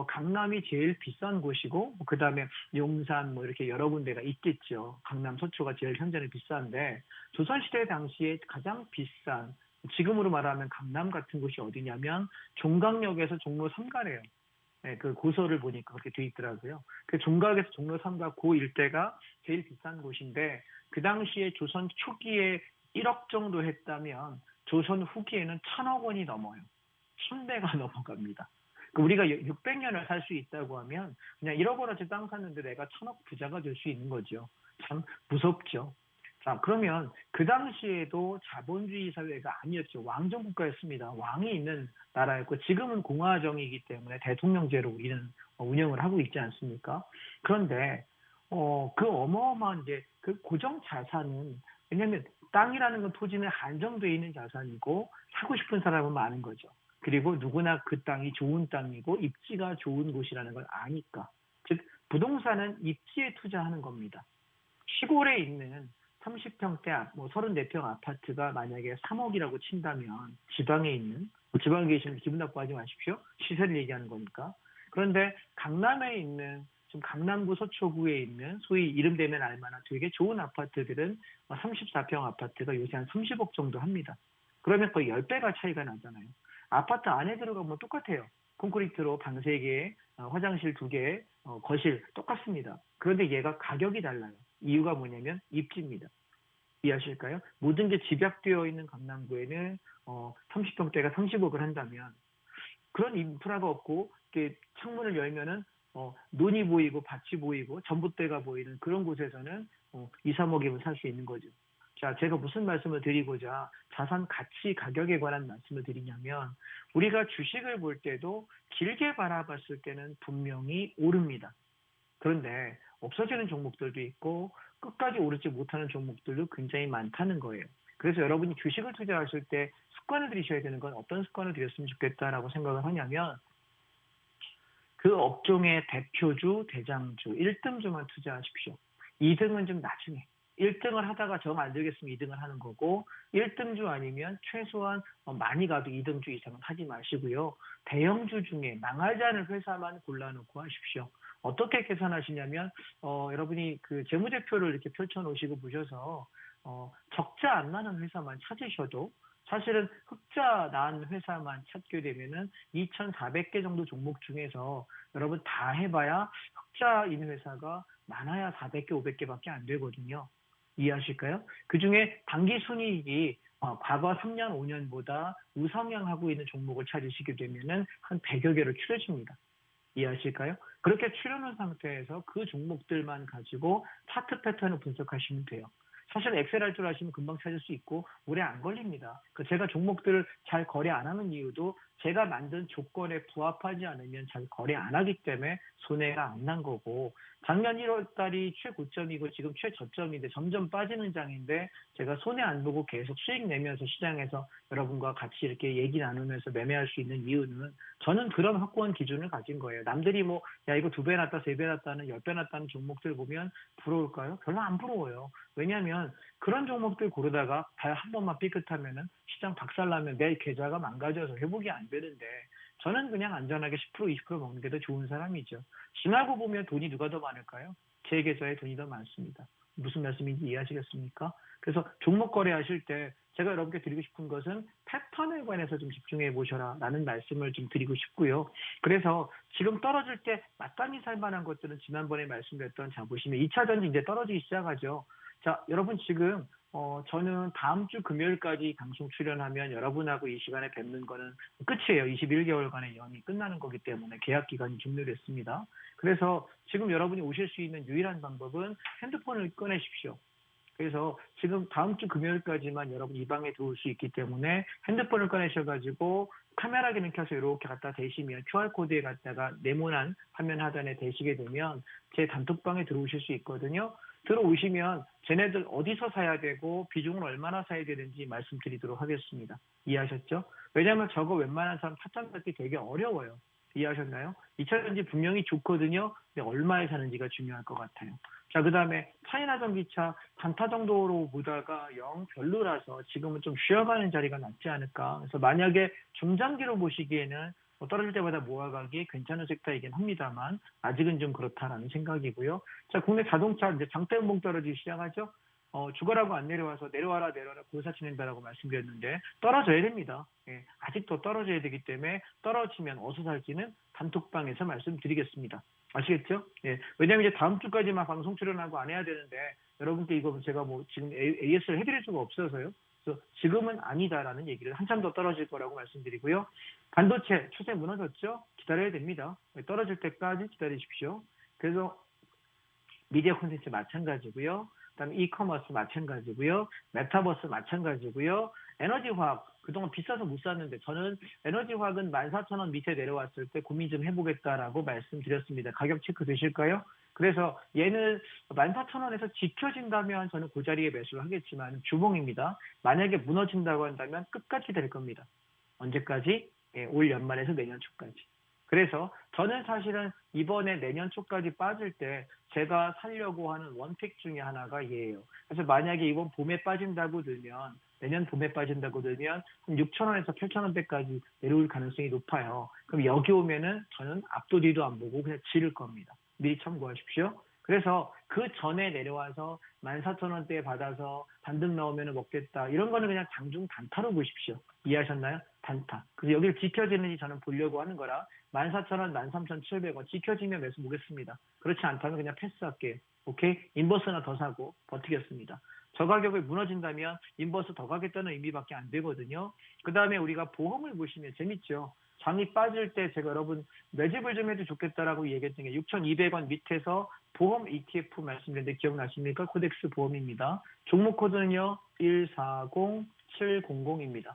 강남이 제일 비싼 곳이고 그다음에 용산 뭐 이렇게 여러 군데가 있겠죠. 강남, 서초가 제일 현재는 비싼데 조선시대 당시에 가장 비싼 지금으로 말하면 강남 같은 곳이 어디냐면 종강역에서 종로 3가래요. 네, 그 고서를 보니까 그렇게 돼 있더라고요. 그 종각에서 종로 3가 그 일대가 제일 비싼 곳인데 그 당시에 조선 초기에 1억 정도 했다면 조선 후기에는 1,000억 원이 넘어요. 1000배가 넘어갑니다. 우리가 600년을 살 수 있다고 하면 그냥 1억 원어치 땅 샀는데 내가 1,000억 부자가 될 수 있는 거죠. 참 무섭죠. 자, 그러면 그 당시에도 자본주의 사회가 아니었죠. 왕정 국가였습니다. 왕이 있는 나라였고 지금은 공화정이기 때문에 대통령제로 우리는 운영을 하고 있지 않습니까? 그런데 그 어마어마한 이제 그 고정 자산은 왜냐하면 땅이라는 건 토지는 한정되어 있는 자산이고 사고 싶은 사람은 많은 거죠. 그리고 누구나 그 땅이 좋은 땅이고 입지가 좋은 곳이라는 걸 아니까. 즉 부동산은 입지에 투자하는 겁니다. 시골에 있는 30평대, 뭐 34평 아파트가 만약에 3억이라고 친다면 지방에 있는, 지방에 계시면 기분 나빠하지 마십시오. 시세를 얘기하는 거니까. 그런데 강남에 있는 지금 강남구 서초구에 있는 소위 이름 되면 알만한 되게 좋은 아파트들은 34평 아파트가 요새 한 30억 정도 합니다. 그러면 거의 10배가 차이가 나잖아요. 아파트 안에 들어가면 똑같아요. 콘크리트로 방 3개, 화장실 2개, 거실 똑같습니다. 그런데 얘가 가격이 달라요. 이유가 뭐냐면 입지입니다. 이해하실까요? 모든 게 집약되어 있는 강남구에는 30평대가 30억을 한다면 그런 인프라가 없고 창문을 열면은 논이 보이고 밭이 보이고 전봇대가 보이는 그런 곳에서는 2, 3억이면 살 수 있는 거죠. 자, 제가 무슨 말씀을 드리고자 자산 가치 가격에 관한 말씀을 드리냐면 우리가 주식을 볼 때도 길게 바라봤을 때는 분명히 오릅니다. 그런데 없어지는 종목들도 있고 끝까지 오르지 못하는 종목들도 굉장히 많다는 거예요. 그래서 여러분이 주식을 투자하실 때 습관을 들이셔야 되는 건 어떤 습관을 들였으면 좋겠다라고 생각을 하냐면 그 업종의 대표주, 대장주, 1등주만 투자하십시오. 2등은 좀 나중에. 1등을 하다가 정 안 되겠으면 2등을 하는 거고 1등주 아니면 최소한 많이 가도 2등주 이상은 하지 마시고요. 대형주 중에 망하지 않은 회사만 골라놓고 하십시오. 어떻게 계산하시냐면 여러분이 그 재무제표를 이렇게 펼쳐놓으시고 보셔서 적자 안 나는 회사만 찾으셔도 사실은 흑자 난 회사만 찾게 되면은 2,400개 정도 종목 중에서 여러분 다 해봐야 흑자인 회사가 많아야 400개, 500개밖에 안 되거든요. 이해하실까요? 그 중에 당기 순이익이 과거 3년, 5년보다 우상향하고 있는 종목을 찾으시게 되면은 한 100여 개로 줄여집니다. 이해하실까요? 그렇게 추려놓은 상태에서 그 종목들만 가지고 차트 패턴을 분석하시면 돼요. 사실 엑셀 할 줄 아시면 금방 찾을 수 있고 오래 안 걸립니다. 제가 종목들을 잘 거래 안 하는 이유도 제가 만든 조건에 부합하지 않으면 잘 거래 안 하기 때문에 손해가 안 난 거고 작년 1월 달이 최고점이고 지금 최저점인데 점점 빠지는 장인데 제가 손해 안 보고 계속 수익 내면서 시장에서 여러분과 같이 이렇게 얘기 나누면서 매매할 수 있는 이유는 저는 그런 확고한 기준을 가진 거예요. 남들이 뭐 야 이거 2배 났다, 3배 났다는 10배 났다는 종목들 보면 부러울까요? 별로 안 부러워요. 왜냐하면 그런 종목들 고르다가 발 한 번만 삐끗하면은 시장 박살나면 내 계좌가 망가져서 회복이 안 되는데 저는 그냥 안전하게 10%, 20% 먹는 게 더 좋은 사람이죠. 지나고 보면 돈이 누가 더 많을까요? 제 계좌에 돈이 더 많습니다. 무슨 말씀인지 이해하시겠습니까? 그래서 종목 거래하실 때 제가 여러분께 드리고 싶은 것은 패턴에 관해서 좀 집중해 보셔라 라는 말씀을 좀 드리고 싶고요. 그래서 지금 떨어질 때 마땅히 살만한 것들은 지난번에 말씀드렸던 자 보시면 2차 전지 이제 떨어지기 시작하죠. 자, 여러분 지금 저는 다음 주 금요일까지 방송 출연하면 여러분하고 이 시간에 뵙는 거는 끝이에요. 21개월간의 연이 끝나는 거기 때문에 계약 기간이 종료됐습니다. 그래서 지금 여러분이 오실 수 있는 유일한 방법은 핸드폰을 꺼내십시오. 그래서 지금 다음 주 금요일까지만 여러분 이 방에 들어올 수 있기 때문에 핸드폰을 꺼내셔가지고 카메라 기능 켜서 이렇게 갖다 대시면 QR코드에 갖다가 네모난 화면 하단에 대시게 되면 제 단톡방에 들어오실 수 있거든요. 들어오시면 쟤네들 어디서 사야 되고 비중을 얼마나 사야 되는지 말씀드리도록 하겠습니다. 이해하셨죠? 왜냐하면 저거 웬만한 사람 타점 잡기 되게 어려워요. 이해하셨나요? 2차 전지 분명히 좋거든요. 근데 얼마에 사는지가 중요할 것 같아요. 자, 그 다음에 차이나 전기차 단타 정도로 보다가 영 별로라서 지금은 좀 쉬어가는 자리가 낫지 않을까. 그래서 만약에 중장기로 보시기에는 뭐 떨어질 때마다 모아가기 괜찮은 섹터이긴 합니다만 아직은 좀 그렇다라는 생각이고요. 자, 국내 자동차 이제 장대음봉 떨어지기 시작하죠. 죽어라고 안 내려와서 내려와라 고사 치는다라고 말씀드렸는데 떨어져야 됩니다. 예, 아직도 떨어져야 되기 때문에 떨어지면 어디서 살지는 단톡방에서 말씀드리겠습니다. 아시겠죠? 예, 왜냐면 이제 다음 주까지만 방송 출연하고 안 해야 되는데 여러분께 이거 제가 뭐 지금 AS를 해드릴 수가 없어서요. 그래서 지금은 아니다라는 얘기를 한참 더 떨어질 거라고 말씀드리고요. 반도체 추세 무너졌죠? 기다려야 됩니다. 떨어질 때까지 기다리십시오. 그래서 미디어 콘텐츠 마찬가지고요. 그다음에 이커머스 마찬가지고요. 메타버스 마찬가지고요. 에너지화학 그동안 비싸서 못 샀는데 저는 에너지화학은 14,000원 밑에 내려왔을 때 고민 좀 해보겠다라고 말씀드렸습니다. 가격 체크 되실까요? 그래서 얘는 14,000원에서 지켜진다면 저는 그 자리에 매수를 하겠지만 주봉입니다. 만약에 무너진다고 한다면 끝까지 될 겁니다. 언제까지? 예, 올 연말에서 내년 초까지. 그래서 저는 사실은 이번에 내년 초까지 빠질 때 제가 살려고 하는 원픽 중에 하나가 얘예요. 그래서 만약에 이번 봄에 빠진다고 들면 내년 봄에 빠진다고 들면 한 6,000원에서 8,000원대까지 내려올 가능성이 높아요. 그럼 여기 오면은 저는 앞도 뒤도 안 보고 그냥 지를 겁니다. 미리 참고하십시오. 그래서 그 전에 내려와서 14,000원대에 받아서 반등 나오면 먹겠다. 이런 거는 그냥 장중 단타로 보십시오. 이해하셨나요? 단타. 그래서 여기를 지켜지는지 저는 보려고 하는 거라 14,000원, 13,700원 지켜지면 매수 보겠습니다. 그렇지 않다면 그냥 패스할게요. 오케이? 인버스 하나 더 사고 버티겠습니다. 저 가격이 무너진다면 인버스 더 가겠다는 의미밖에 안 되거든요. 그 다음에 우리가 보험을 보시면 재밌죠. 장이 빠질 때 제가 여러분 매집을 좀 해도 좋겠다라고 얘기했던 게 6,200원 밑에서 보험 ETF 말씀드렸는데 기억나십니까? 코덱스 보험입니다. 종목 코드는요 140700입니다.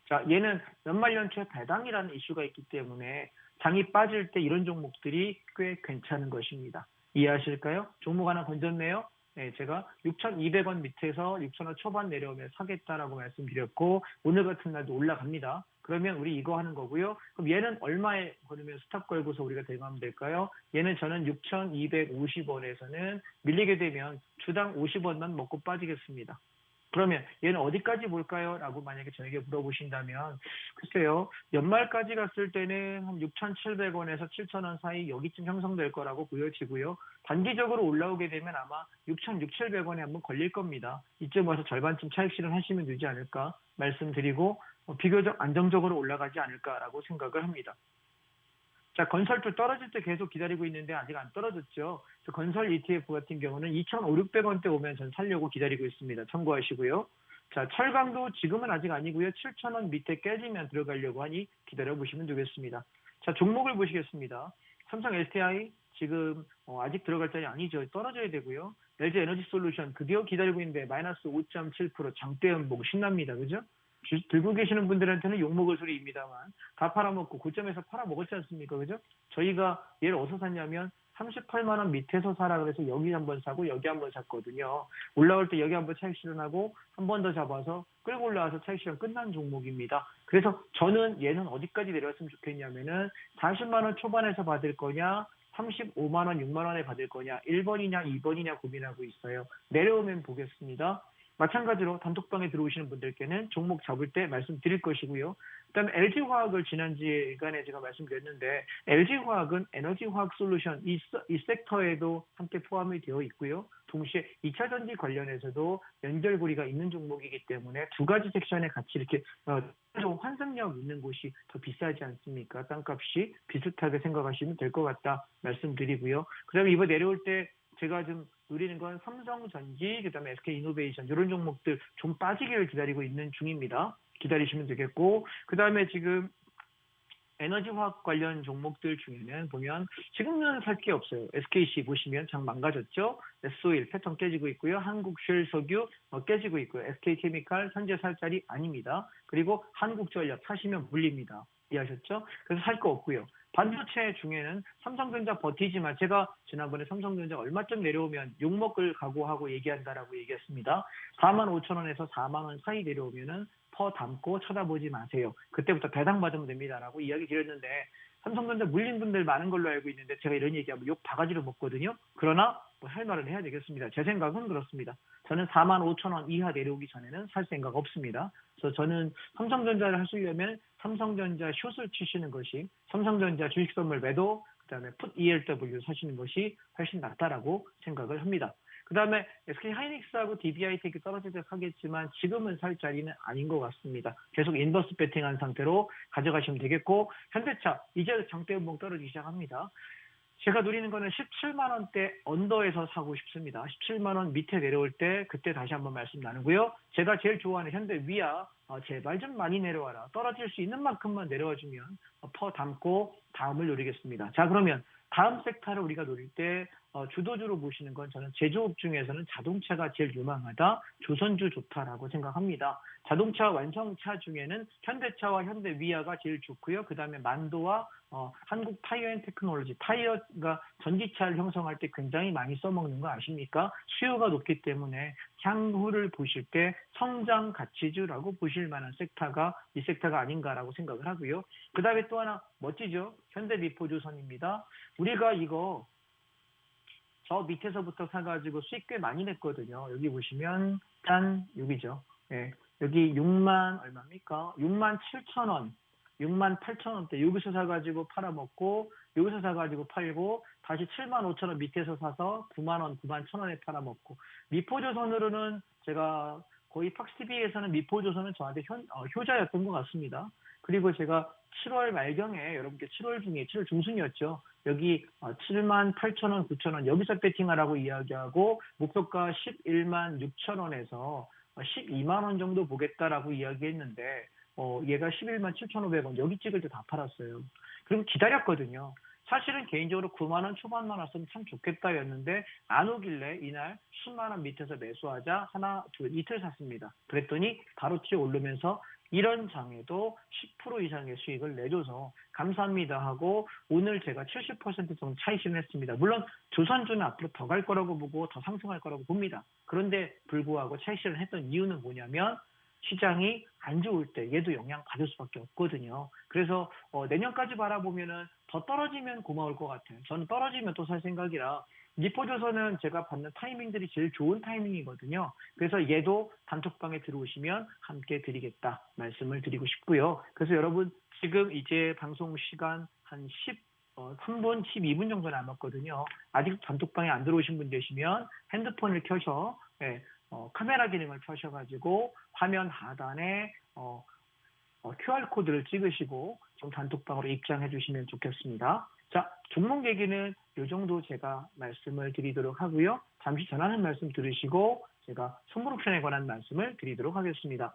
자, 얘는 연말연초에 배당이라는 이슈가 있기 때문에 장이 빠질 때 이런 종목들이 꽤 괜찮은 것입니다. 이해하실까요? 종목 하나 건졌네요. 네, 제가 6,200원 밑에서 6,000원 초반 내려오면 사겠다라고 말씀드렸고 오늘 같은 날도 올라갑니다. 그러면 우리 이거 하는 거고요. 그럼 얘는 얼마에 걸으면 스탑 걸고서 우리가 대응하면 될까요? 얘는 저는 6,250원에서는 밀리게 되면 주당 50원만 먹고 빠지겠습니다. 그러면 얘는 어디까지 볼까요? 라고 만약에 저에게 물어보신다면 글쎄요. 연말까지 갔을 때는 한 6,700원에서 7,000원 사이 여기쯤 형성될 거라고 보여지고요. 단기적으로 올라오게 되면 아마 6,600~700원에 한번 걸릴 겁니다. 이쯤 와서 절반쯤 차익 실현하시면 되지 않을까 말씀드리고 비교적 안정적으로 올라가지 않을까라고 생각을 합니다. 자, 건설주 떨어질 때 계속 기다리고 있는데 아직 안 떨어졌죠. 건설 ETF 같은 경우는 2,500~600원대 오면 전 살려고 기다리고 있습니다. 참고하시고요. 자, 철강도 지금은 아직 아니고요. 7,000원 밑에 깨지면 들어가려고 하니 기다려보시면 되겠습니다. 자, 종목을 보시겠습니다. 삼성 SDI 지금 아직 들어갈 자리 아니죠. 떨어져야 되고요. LG 에너지 솔루션 드디어 기다리고 있는데 마이너스 5.7% 장대 연봉 신납니다. 그죠? 들고 계시는 분들한테는 욕먹을 소리입니다만 다 팔아먹고 고점에서 팔아먹었지 않습니까? 그죠? 저희가 얘를 어디서 샀냐면 38만 원 밑에서 사라 그래서 여기 한번 사고 여기 한번 샀거든요. 올라올 때 여기 한번 차익 실현하고 한 번 더 잡아서 끌고 올라와서 차익 실현 끝난 종목입니다. 그래서 저는 얘는 어디까지 내려왔으면 좋겠냐면은 40만 원 초반에서 받을 거냐 35만 원, 6만 원에 받을 거냐 1번이냐 2번이냐 고민하고 있어요. 내려오면 보겠습니다. 마찬가지로 단톡방에 들어오시는 분들께는 종목 잡을 때 말씀드릴 것이고요. 그다음에 LG화학을 지난주간에 제가 말씀드렸는데 LG화학은 에너지화학 솔루션 이 섹터에도 함께 포함이 되어 있고요. 동시에 2차 전지 관련해서도 연결고리가 있는 종목이기 때문에 두 가지 섹션에 같이 이렇게 좀 환상력 있는 곳이 더 비싸지 않습니까? 땅값이 비슷하게 생각하시면 될 것 같다 말씀드리고요. 그다음에 이번 내려올 때 제가 좀 노리는 건 삼성전기, 그다음에 SK이노베이션 이런 종목들 좀 빠지기를 기다리고 있는 중입니다. 기다리시면 되겠고, 그다음에 지금 에너지화학 관련 종목들 중에는 보면 지금은 살 게 없어요. SKC 보시면 장 망가졌죠. S-오일 패턴 깨지고 있고요. 한국쉘석유 깨지고 있고요. SK케미칼 현재 살 자리 아닙니다. 그리고 한국전력 사시면 물립니다. 이해하셨죠? 그래서 살 거 없고요. 반도체 중에는 삼성전자 버티지만 제가 지난번에 삼성전자 얼마쯤 내려오면 욕먹을 각오하고 얘기한다라고 얘기했습니다. 45,000원에서 4만 원 사이 내려오면은 퍼 담고 쳐다보지 마세요. 그때부터 배당 받으면 됩니다라고 이야기 드렸는데 삼성전자 물린 분들 많은 걸로 알고 있는데 제가 이런 얘기하면 욕 바가지로 먹거든요. 그러나 뭐 할 말은 해야 되겠습니다. 제 생각은 그렇습니다. 저는 45,000원 이하 내려오기 전에는 살 생각 없습니다. 그래서 저는 삼성전자를 하시려면 삼성전자 숏을 치시는 것이 삼성전자 주식 선물 매도 그다음에 풋 ELW 사시는 것이 훨씬 낫다라고 생각을 합니다. 그다음에 SK 하이닉스하고 DB하이텍이 떨어질 때 사겠지만 지금은 살 자리는 아닌 것 같습니다. 계속 인버스 배팅한 상태로 가져가시면 되겠고 현대차 이제 장대음봉 떨어지기 시작합니다. 제가 누리는 거는 17만 원대 언더에서 사고 싶습니다. 17만 원 밑에 내려올 때 그때 다시 한번 말씀 나누고요. 제가 제일 좋아하는 현대 위아 제발 좀 많이 내려와라. 떨어질 수 있는 만큼만 내려와주면 퍼 담고 다음을 노리겠습니다. 자 그러면 다음 섹터를 우리가 노릴 때 주도주로 보시는 건 저는 제조업 중에서는 자동차가 제일 유망하다. 조선주 좋다라고 생각합니다. 자동차 완성차 중에는 현대차와 현대위아가 제일 좋고요. 그다음에 만도와 한국 타이어앤테크놀로지 타이어가 전기차를 형성할 때 굉장히 많이 써먹는 거 아십니까? 수요가 높기 때문에 향후를 보실 때 성장 가치주라고 보실 만한 섹터가 이 섹터가 아닌가라고 생각을 하고요. 그다음에 또 하나 멋지죠? 현대미포조선입니다. 우리가 이거 저 밑에서부터 사가지고 수익 꽤 많이 냈거든요. 여기 보시면 짠 여기죠. 예, 여기 6만 얼마입니까? 6만 7천 원, 6만 8천 원대 여기서 사가지고 팔아먹고 여기서 사가지고 팔고 다시 7만 5천 원 밑에서 사서 9만 원, 9만 1천 원에 팔아먹고 미포조선으로는 제가 거의 팍스TV에서는 미포조선은 저한테 효자였던 것 같습니다. 그리고 제가 7월 말경에 여러분께 7월 중순이었죠. 여기 7만 8천 원, 9천 원 여기서 배팅하라고 이야기하고 목표가 11만 6천 원에서 12만 원 정도 보겠다라고 이야기했는데 얘가 11만 7,500원 여기 찍을 때 다 팔았어요. 그리고 기다렸거든요. 사실은 개인적으로 9만 원 초반만 왔으면 참 좋겠다였는데 안 오길래 이날 10만 원 밑에서 매수하자 하나, 둘, 이틀 샀습니다. 그랬더니 바로 튀어 오르면서 이런 장에도 10% 이상의 수익을 내줘서 감사합니다 하고 오늘 제가 70% 정도 차익 실현했습니다. 물론 조선주는 앞으로 더 갈 거라고 보고 더 상승할 거라고 봅니다. 그런데 불구하고 차익 실현했던 이유는 뭐냐면 시장이 안 좋을 때 얘도 영향 받을 수밖에 없거든요. 그래서 내년까지 바라보면은 더 떨어지면 고마울 것 같아요. 저는 떨어지면 또 살 생각이라 미포조선은 제가 받는 타이밍들이 제일 좋은 타이밍이거든요. 그래서 얘도 단톡방에 들어오시면 함께 드리겠다 말씀을 드리고 싶고요. 그래서 여러분 지금 이제 방송 시간 한 3분, 12분 정도 남았거든요. 아직 단톡방에 안 들어오신 분 계시면 핸드폰을 켜서 카메라 기능을 켜셔가지고 화면 하단에 QR코드를 찍으시고 좀 단톡방으로 입장해 주시면 좋겠습니다. 자, 종목 얘기는 이 정도 제가 말씀을 드리도록 하고요. 잠시 전하는 말씀 들으시고 제가 선물옵션에 관한 말씀을 드리도록 하겠습니다.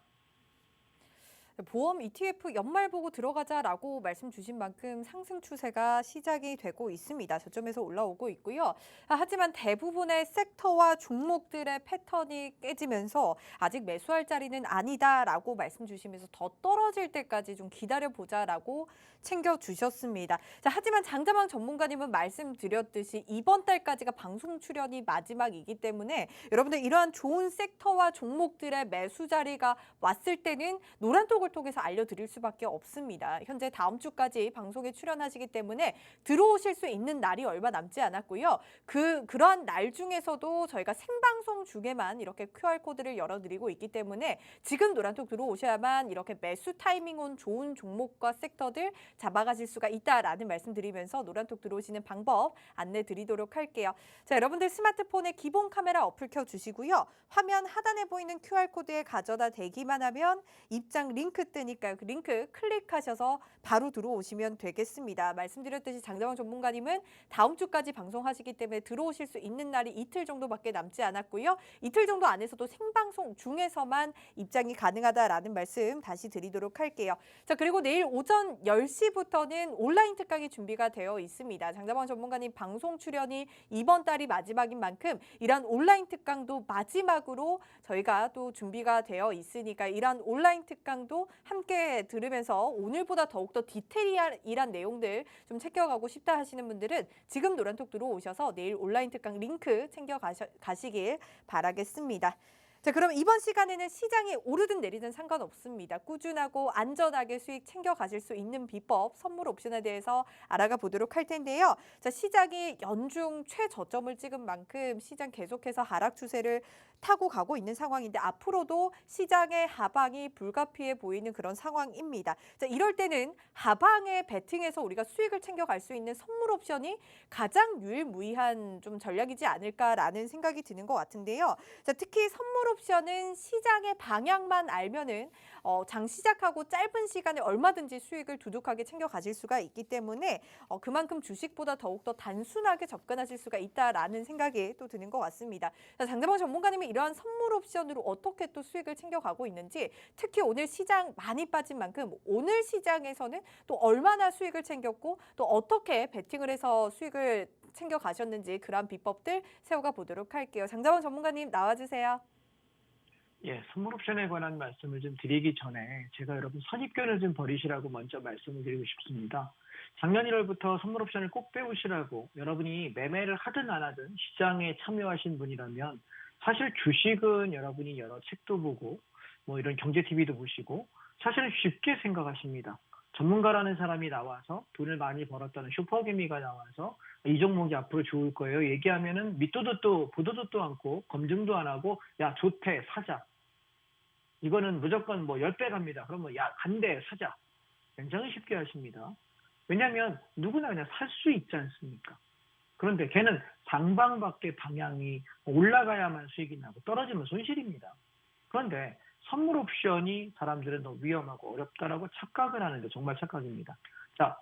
보험 ETF 연말 보고 들어가자라고 말씀 주신 만큼 상승 추세가 시작이 되고 있습니다. 저점에서 올라오고 있고요. 하지만 대부분의 섹터와 종목들의 패턴이 깨지면서 아직 매수할 자리는 아니다라고 말씀 주시면서 더 떨어질 때까지 좀 기다려보자라고 챙겨주셨습니다. 자, 하지만 장자망 전문가님은 말씀드렸듯이 이번 달까지가 방송 출연이 마지막이기 때문에 여러분들 이러한 좋은 섹터와 종목들의 매수 자리가 왔을 때는 노란톡을 통해서 알려드릴 수밖에 없습니다. 현재 다음 주까지 방송에 출연하시기 때문에 들어오실 수 있는 날이 얼마 남지 않았고요. 그러한 날 중에서도 저희가 생방송 중에만 이렇게 QR코드를 열어드리고 있기 때문에 지금 노란톡 들어오셔야만 이렇게 매수 타이밍 온 좋은 종목과 섹터들 잡아가실 수가 있다라는 말씀드리면서 노란톡 들어오시는 방법 안내 드리도록 할게요. 자, 여러분들 스마트폰에 기본 카메라 어플 켜주시고요. 화면 하단에 보이는 QR코드에 가져다 대기만 하면 입장 링크 링크 뜨니까요. 그 링크 클릭하셔서 바로 들어오시면 되겠습니다. 말씀드렸듯이 장대왕 전문가님은 다음 주까지 방송하시기 때문에 들어오실 수 있는 날이 이틀 정도밖에 남지 않았고요. 이틀 정도 안에서도 생방송 중에서만 입장이 가능하다라는 말씀 다시 드리도록 할게요. 자, 그리고 내일 오전 10시부터는 온라인 특강이 준비가 되어 있습니다. 장대왕 전문가님 방송 출연이 이번 달이 마지막인 만큼 이러한 온라인 특강도 마지막으로 저희가 또 준비가 되어 있으니까 이러한 온라인 특강도 함께 들으면서 오늘보다 더욱더 디테일한 내용들 좀 챙겨가고 싶다 하시는 분들은 지금 노란톡 들어오셔서 내일 온라인 특강 링크 챙겨 가시길 바라겠습니다. 자, 그럼 이번 시간에는 시장이 오르든 내리든 상관없습니다. 꾸준하고 안전하게 수익 챙겨 가실 수 있는 비법, 선물 옵션에 대해서 알아가 보도록 할 텐데요. 자, 시장이 연중 최저점을 찍은 만큼 시장 계속해서 하락 추세를 타고 가고 있는 상황인데 앞으로도 시장의 하방이 불가피해 보이는 그런 상황입니다. 자, 이럴 때는 하방에 베팅해서 우리가 수익을 챙겨 갈 수 있는 선물 옵션이 가장 유일무이한 좀 전략이지 않을까라는 생각이 드는 것 같은데요. 자, 특히 선물 옵션은 시장의 방향만 알면은 장 시작하고 짧은 시간에 얼마든지 수익을 두둑하게 챙겨 가실 수가 있기 때문에 그만큼 주식보다 더욱더 단순하게 접근하실 수가 있다라는 생각이 또 드는 것 같습니다. 자, 장대범 전문가님이 이러한 선물 옵션으로 어떻게 또 수익을 챙겨가고 있는지, 특히 오늘 시장 많이 빠진 만큼 오늘 시장에서는 또 얼마나 수익을 챙겼고 또 어떻게 베팅을 해서 수익을 챙겨 가셨는지 그런 비법들 세워가 보도록 할게요. 장대범 전문가님 나와주세요. 예, 선물 옵션에 관한 말씀을 좀 드리기 전에 제가 여러분 선입견을 좀 버리시라고 먼저 말씀을 드리고 싶습니다. 작년 1월부터 선물 옵션을 꼭 배우시라고 여러분이 매매를 하든 안 하든 시장에 참여하신 분이라면 사실 주식은 여러분이 여러 책도 보고 뭐 이런 경제 TV도 보시고 사실은 쉽게 생각하십니다. 전문가라는 사람이 나와서 돈을 많이 벌었다는 슈퍼개미가 나와서 이 종목이 앞으로 좋을 거예요 얘기하면은 밑도 듣도 보도 듣도 않고 검증도 안 하고 야 좋대 사자. 이거는 무조건 뭐 10배 갑니다. 그러면 야 간대 사자. 굉장히 쉽게 하십니다. 왜냐하면 누구나 그냥 살 수 있지 않습니까? 그런데 걔는 상방밖에 방향이 올라가야만 수익이 나고 떨어지면 손실입니다. 그런데 선물 옵션이 사람들은 더 위험하고 어렵다라고 착각을 하는데 정말 착각입니다. 자,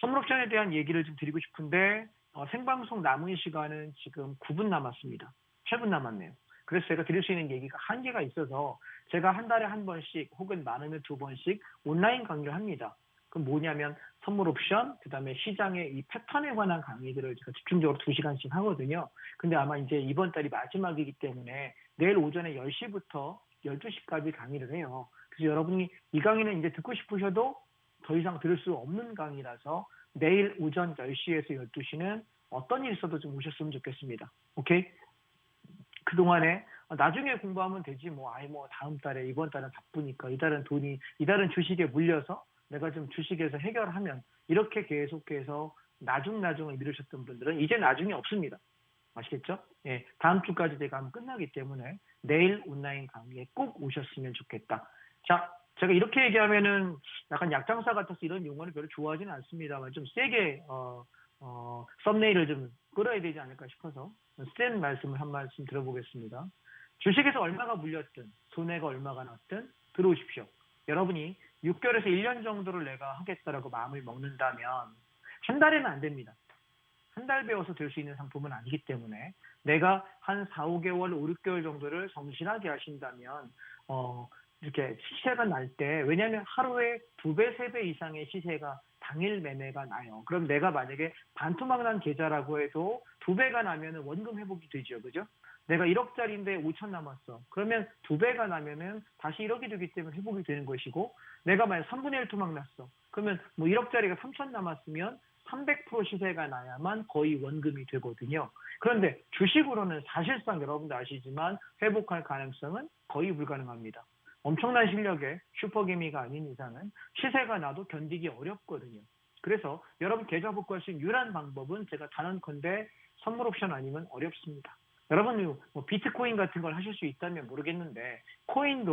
선물 옵션에 대한 얘기를 좀 드리고 싶은데 생방송 남은 시간은 지금 9분 남았습니다. 8분 남았네요. 그래서 제가 드릴 수 있는 얘기가 한계가 있어서 제가 한 달에 한 번씩 혹은 많으면 2번씩 온라인 강의를 합니다. 그럼 뭐냐면 선물 옵션, 그다음에 시장의 이 패턴에 관한 강의들을 제가 집중적으로 2시간씩 하거든요. 근데 아마 이제 이번 달이 마지막이기 때문에 내일 오전에 10시부터 12시까지 강의를 해요. 그래서 여러분이 이 강의는 이제 듣고 싶으셔도 더 이상 들을 수 없는 강의라서 내일 오전 10시에서 12시는 어떤 일 있어도 좀 오셨으면 좋겠습니다. 오케이? 그동안에 나중에 공부하면 되지 뭐 다음 달에 이번 달은 바쁘니까 이달은 주식에 물려서 내가 좀 주식에서 해결하면 이렇게 계속해서 나중을 미루셨던 분들은 이제 나중이 없습니다. 아시겠죠? 예, 다음 주까지 제가 하면 끝나기 때문에 내일 온라인 강의에 꼭 오셨으면 좋겠다. 자, 제가 이렇게 얘기하면은 약간 약장사 같아서 이런 용어를 별로 좋아하지는 않습니다만 좀 세게 썸네일을 좀 끌어야 되지 않을까 싶어서 센 말씀을 한 말씀 들어보겠습니다. 주식에서 얼마가 물렸든 손해가 얼마가 났든 들어오십시오. 여러분이 6개월에서 1년 정도를 내가 하겠다라고 마음을 먹는다면 한 달에는 안 됩니다. 한 달 배워서 될 수 있는 상품은 아니기 때문에 내가 한 4, 5개월, 5, 6개월 정도를 성실하게 하신다면 이렇게 시세가 날 때 왜냐하면 하루에 2배, 3배 이상의 시세가 당일 매매가 나요. 그럼 내가 만약에 반토막 난 계좌라고 해도 2배가 나면은 원금 회복이 되죠. 그죠? 내가 1억짜리인데 5천 남았어. 그러면 2배가 나면은 다시 1억이 되기 때문에 회복이 되는 것이고 내가 만약 3분의 1 토막 났어. 그러면 뭐 1억짜리가 3천 남았으면 300% 시세가 나야만 거의 원금이 되거든요. 그런데 주식으로는 사실상 여러분도 아시지만 회복할 가능성은 거의 불가능합니다. 엄청난 실력의 슈퍼개미가 아닌 이상은 시세가 나도 견디기 어렵거든요. 그래서 여러분 계좌 복구할 수 있는 유일한 방법은 제가 단언컨대 선물 옵션 아니면 어렵습니다. 여러분 뭐 비트코인 같은 걸 하실 수 있다면 모르겠는데 코인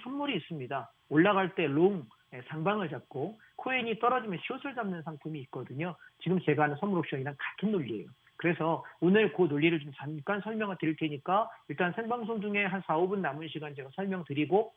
선물이 있습니다. 올라갈 때 롱 상방을 잡고 코인이 떨어지면 숏을 잡는 상품이 있거든요. 지금 제가 하는 선물 옵션이랑 같은 논리예요. 그래서 오늘 그 논리를 좀 잠깐 설명을 드릴 테니까 일단 생방송 중에 한 4, 5분 남은 시간 제가 설명드리고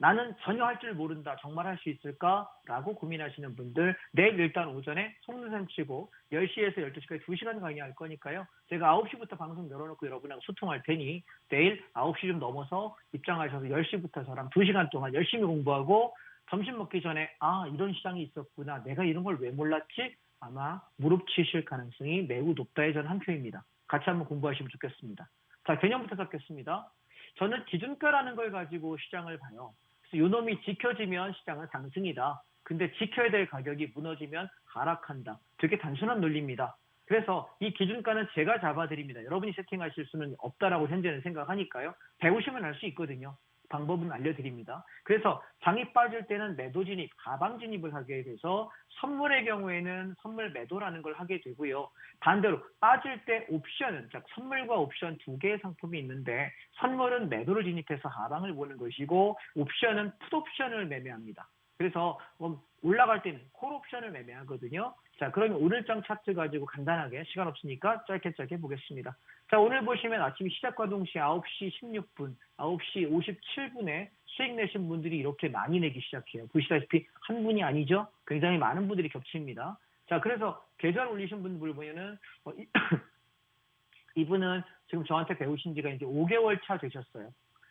나는 전혀 할 줄 모른다. 정말 할 수 있을까? 라고 고민하시는 분들, 내일 일단 오전에 속눈썹 치고 10시에서 12시까지 2시간 강의할 거니까요. 제가 9시부터 방송 열어놓고 여러분하고 소통할 테니 내일 9시 좀 넘어서 입장하셔서 10시부터 저랑 2시간 동안 열심히 공부하고 점심 먹기 전에 이런 시장이 있었구나. 내가 이런 걸 왜 몰랐지? 아마 무릎 치실 가능성이 매우 높다에 저는 한 표입니다. 같이 한번 공부하시면 좋겠습니다. 자, 개념부터 잡겠습니다. 저는 기준가라는 걸 가지고 시장을 봐요. 그래서 요놈이 지켜지면 시장은 상승이다. 근데 지켜야 될 가격이 무너지면 하락한다. 되게 단순한 논리입니다. 그래서 이 기준가는 제가 잡아드립니다. 여러분이 세팅하실 수는 없다라고 현재는 생각하니까요. 배우시면 알 수 있거든요. 방법은 알려드립니다. 그래서 장이 빠질 때는 매도 진입, 가방 진입을 하게 돼서 선물의 경우에는 선물 매도라는 걸 하게 되고요. 반대로 빠질 때 옵션은, 즉 선물과 옵션 두 개의 상품이 있는데 선물은 매도를 진입해서 하방을 보는 것이고 옵션은 풋옵션을 매매합니다. 그래서 올라갈 때는 콜옵션을 매매하거든요. 자, 그러면 오늘장 차트 가지고 간단하게 시간 없으니까 짧게 보겠습니다. 자, 오늘 보시면 아침 시작과 동시에 9시 16분, 9시 57분에 수익 내신 분들이 이렇게 많이 내기 시작해요. 보시다시피 한 분이 아니죠? 굉장히 많은 분들이 겹칩니다. 자, 그래서 계좌를 올리신 분들 보면은 이분은 지금 저한테 배우신 지가 이제 5개월 차 되셨어요.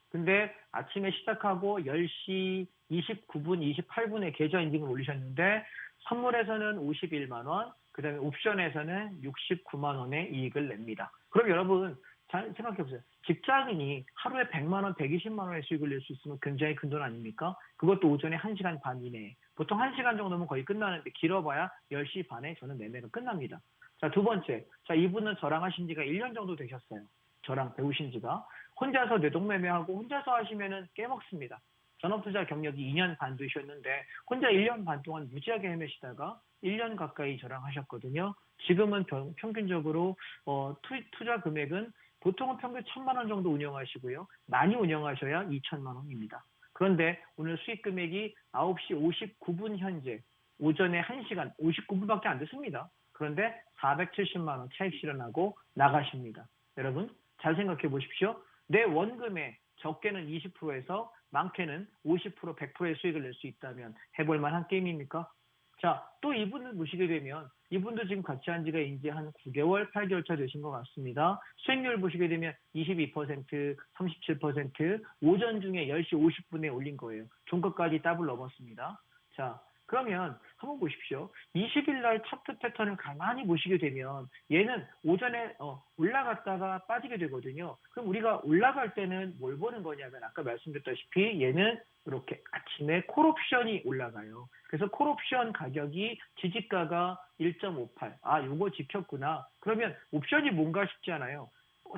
근데 아침에 시작하고 10시 29분, 28분에 계좌 인증을 올리셨는데 선물에서는 51만 원, 그 다음에 옵션에서는 69만 원의 이익을 냅니다. 그럼 여러분 잘 생각해 보세요. 직장인이 하루에 100만 원, 120만 원의 수익을 낼 수 있으면 굉장히 큰 돈 아닙니까? 그것도 오전에 1시간 반 이내에. 보통 1시간 정도면 거의 끝나는데 길어봐야 10시 반에 저는 매매가 끝납니다. 자, 두 번째. 자, 이분은 저랑 하신 지가 1년 정도 되셨어요. 저랑 배우신 지가. 혼자서 뇌동매매하고 혼자서 하시면은 깨먹습니다. 전업투자 경력이 2년 반 되셨는데 혼자 1년 반 동안 무지하게 헤매시다가 1년 가까이 저랑 하셨거든요. 지금은 평균적으로 투자 금액은 보통은 평균 1,000만 원 정도 운영하시고요. 많이 운영하셔야 2천만 원입니다. 그런데 오늘 수익 금액이 9시 59분 현재 오전에 1시간 59분밖에 안 됐습니다. 그런데 470만 원 차익 실현하고 나가십니다. 여러분 잘 생각해 보십시오. 내 원금의 적게는 20%에서 많게는 50%, 100%의 수익을 낼 수 있다면 해볼 만한 게임입니까? 자, 또 이분을 보시게 되면 이분도 지금 같이 한 지가 이제 한 9개월, 8개월 차 되신 것 같습니다. 수익률 보시게 되면 22%, 37%, 오전 중에 10시 50분에 올린 거예요. 종가까지 더블 넘었습니다. 자, 그러면 한번 보십시오. 20일 날 차트 패턴을 가만히 보시게 되면 얘는 오전에 올라갔다가 빠지게 되거든요. 그럼 우리가 올라갈 때는 뭘 보는 거냐면 아까 말씀드렸다시피 얘는 이렇게 아침에 콜옵션이 올라가요. 그래서 콜옵션 가격이 지지가가 1.58. 요거 지켰구나. 그러면 옵션이 뭔가 싶지 않아요.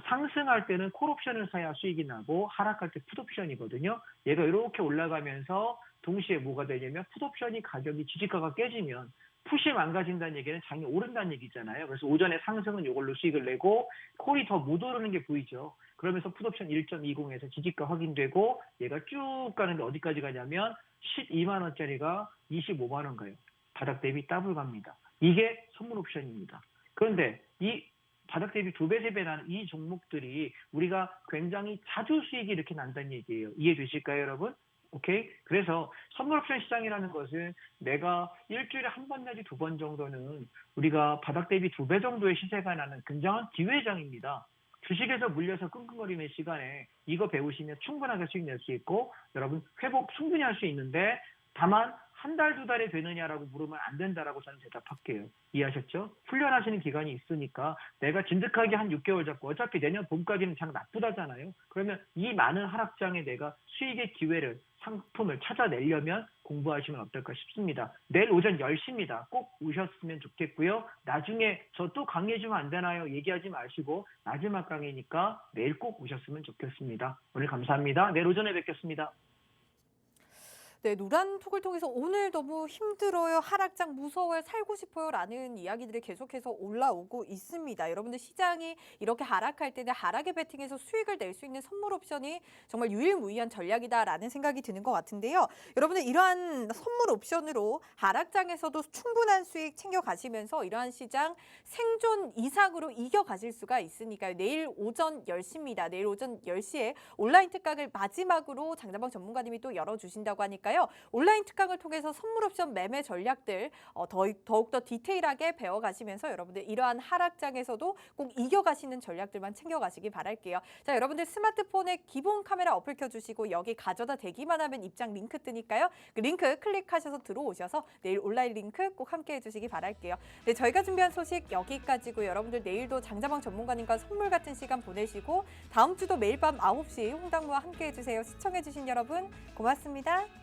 상승할 때는 콜옵션을 사야 수익이 나고 하락할 때 풋옵션이거든요. 얘가 이렇게 올라가면서 동시에 뭐가 되냐면 풋옵션이 가격이 지지가가 깨지면 풋이 망가진다는 얘기는 장이 오른다는 얘기잖아요. 그래서 오전에 상승은 이걸로 수익을 내고 콜이 더 못 오르는 게 보이죠. 그러면서 풋옵션 1.20에서 지지가 확인되고 얘가 쭉 가는데 어디까지 가냐면 12만 원짜리가 25만 원 가요. 바닥 대비 더블 갑니다. 이게 선물 옵션입니다. 그런데 이 바닥 대비 2배, 3배 나는 이 종목들이 우리가 굉장히 자주 수익이 이렇게 난다는 얘기예요. 이해되실까요, 여러분? 오케이? 그래서 선물 옵션 시장이라는 것은 내가 일주일에 한 번 내지 2번 정도는 우리가 바닥 대비 2배 정도의 시세가 나는 굉장한 기회장입니다. 주식에서 물려서 끙끙거리는 시간에 이거 배우시면 충분하게 수익 낼 수 있고 여러분 회복 충분히 할 수 있는데 다만 한 달, 2달이 되느냐라고 물으면 안 된다라고 저는 대답할게요. 이해하셨죠? 훈련하시는 기간이 있으니까 내가 진득하게 한 6개월 잡고 어차피 내년 봄까지는 장 나쁘다잖아요. 그러면 이 많은 하락장에 내가 수익의 기회를 상품을 찾아내려면 공부하시면 어떨까 싶습니다. 내일 오전 10시입니다. 꼭 오셨으면 좋겠고요. 나중에 저 또 강의해주면 안 되나요? 얘기하지 마시고 마지막 강의니까 내일 꼭 오셨으면 좋겠습니다. 오늘 감사합니다. 내일 오전에 뵙겠습니다. 네, 노란톡을 통해서 오늘 너무 힘들어요, 하락장 무서워요, 살고 싶어요 라는 이야기들이 계속해서 올라오고 있습니다. 여러분들 시장이 이렇게 하락할 때는 하락에 베팅해서 수익을 낼 수 있는 선물 옵션이 정말 유일무이한 전략이다라는 생각이 드는 것 같은데요. 여러분들 이러한 선물 옵션으로 하락장에서도 충분한 수익 챙겨가시면서 이러한 시장 생존 이상으로 이겨가실 수가 있으니까요. 내일 오전 10시입니다. 내일 오전 10시에 온라인 특강을 마지막으로 장자방 전문가님이 또 열어주신다고 하니까요. 온라인 특강을 통해서 선물 옵션 매매 전략들 더욱더 디테일하게 배워가시면서 여러분들 이러한 하락장에서도 꼭 이겨가시는 전략들만 챙겨가시기 바랄게요. 자, 여러분들 스마트폰에 기본 카메라 어플 켜주시고 여기 가져다 대기만 하면 입장 링크 뜨니까요. 그 링크 클릭하셔서 들어오셔서 내일 온라인 링크 꼭 함께 해주시기 바랄게요. 네, 저희가 준비한 소식 여기까지고 여러분들 내일도 장자방 전문가님과 선물 같은 시간 보내시고 다음 주도 매일 밤 9시 홍당무와 함께 해주세요. 시청해주신 여러분 고맙습니다.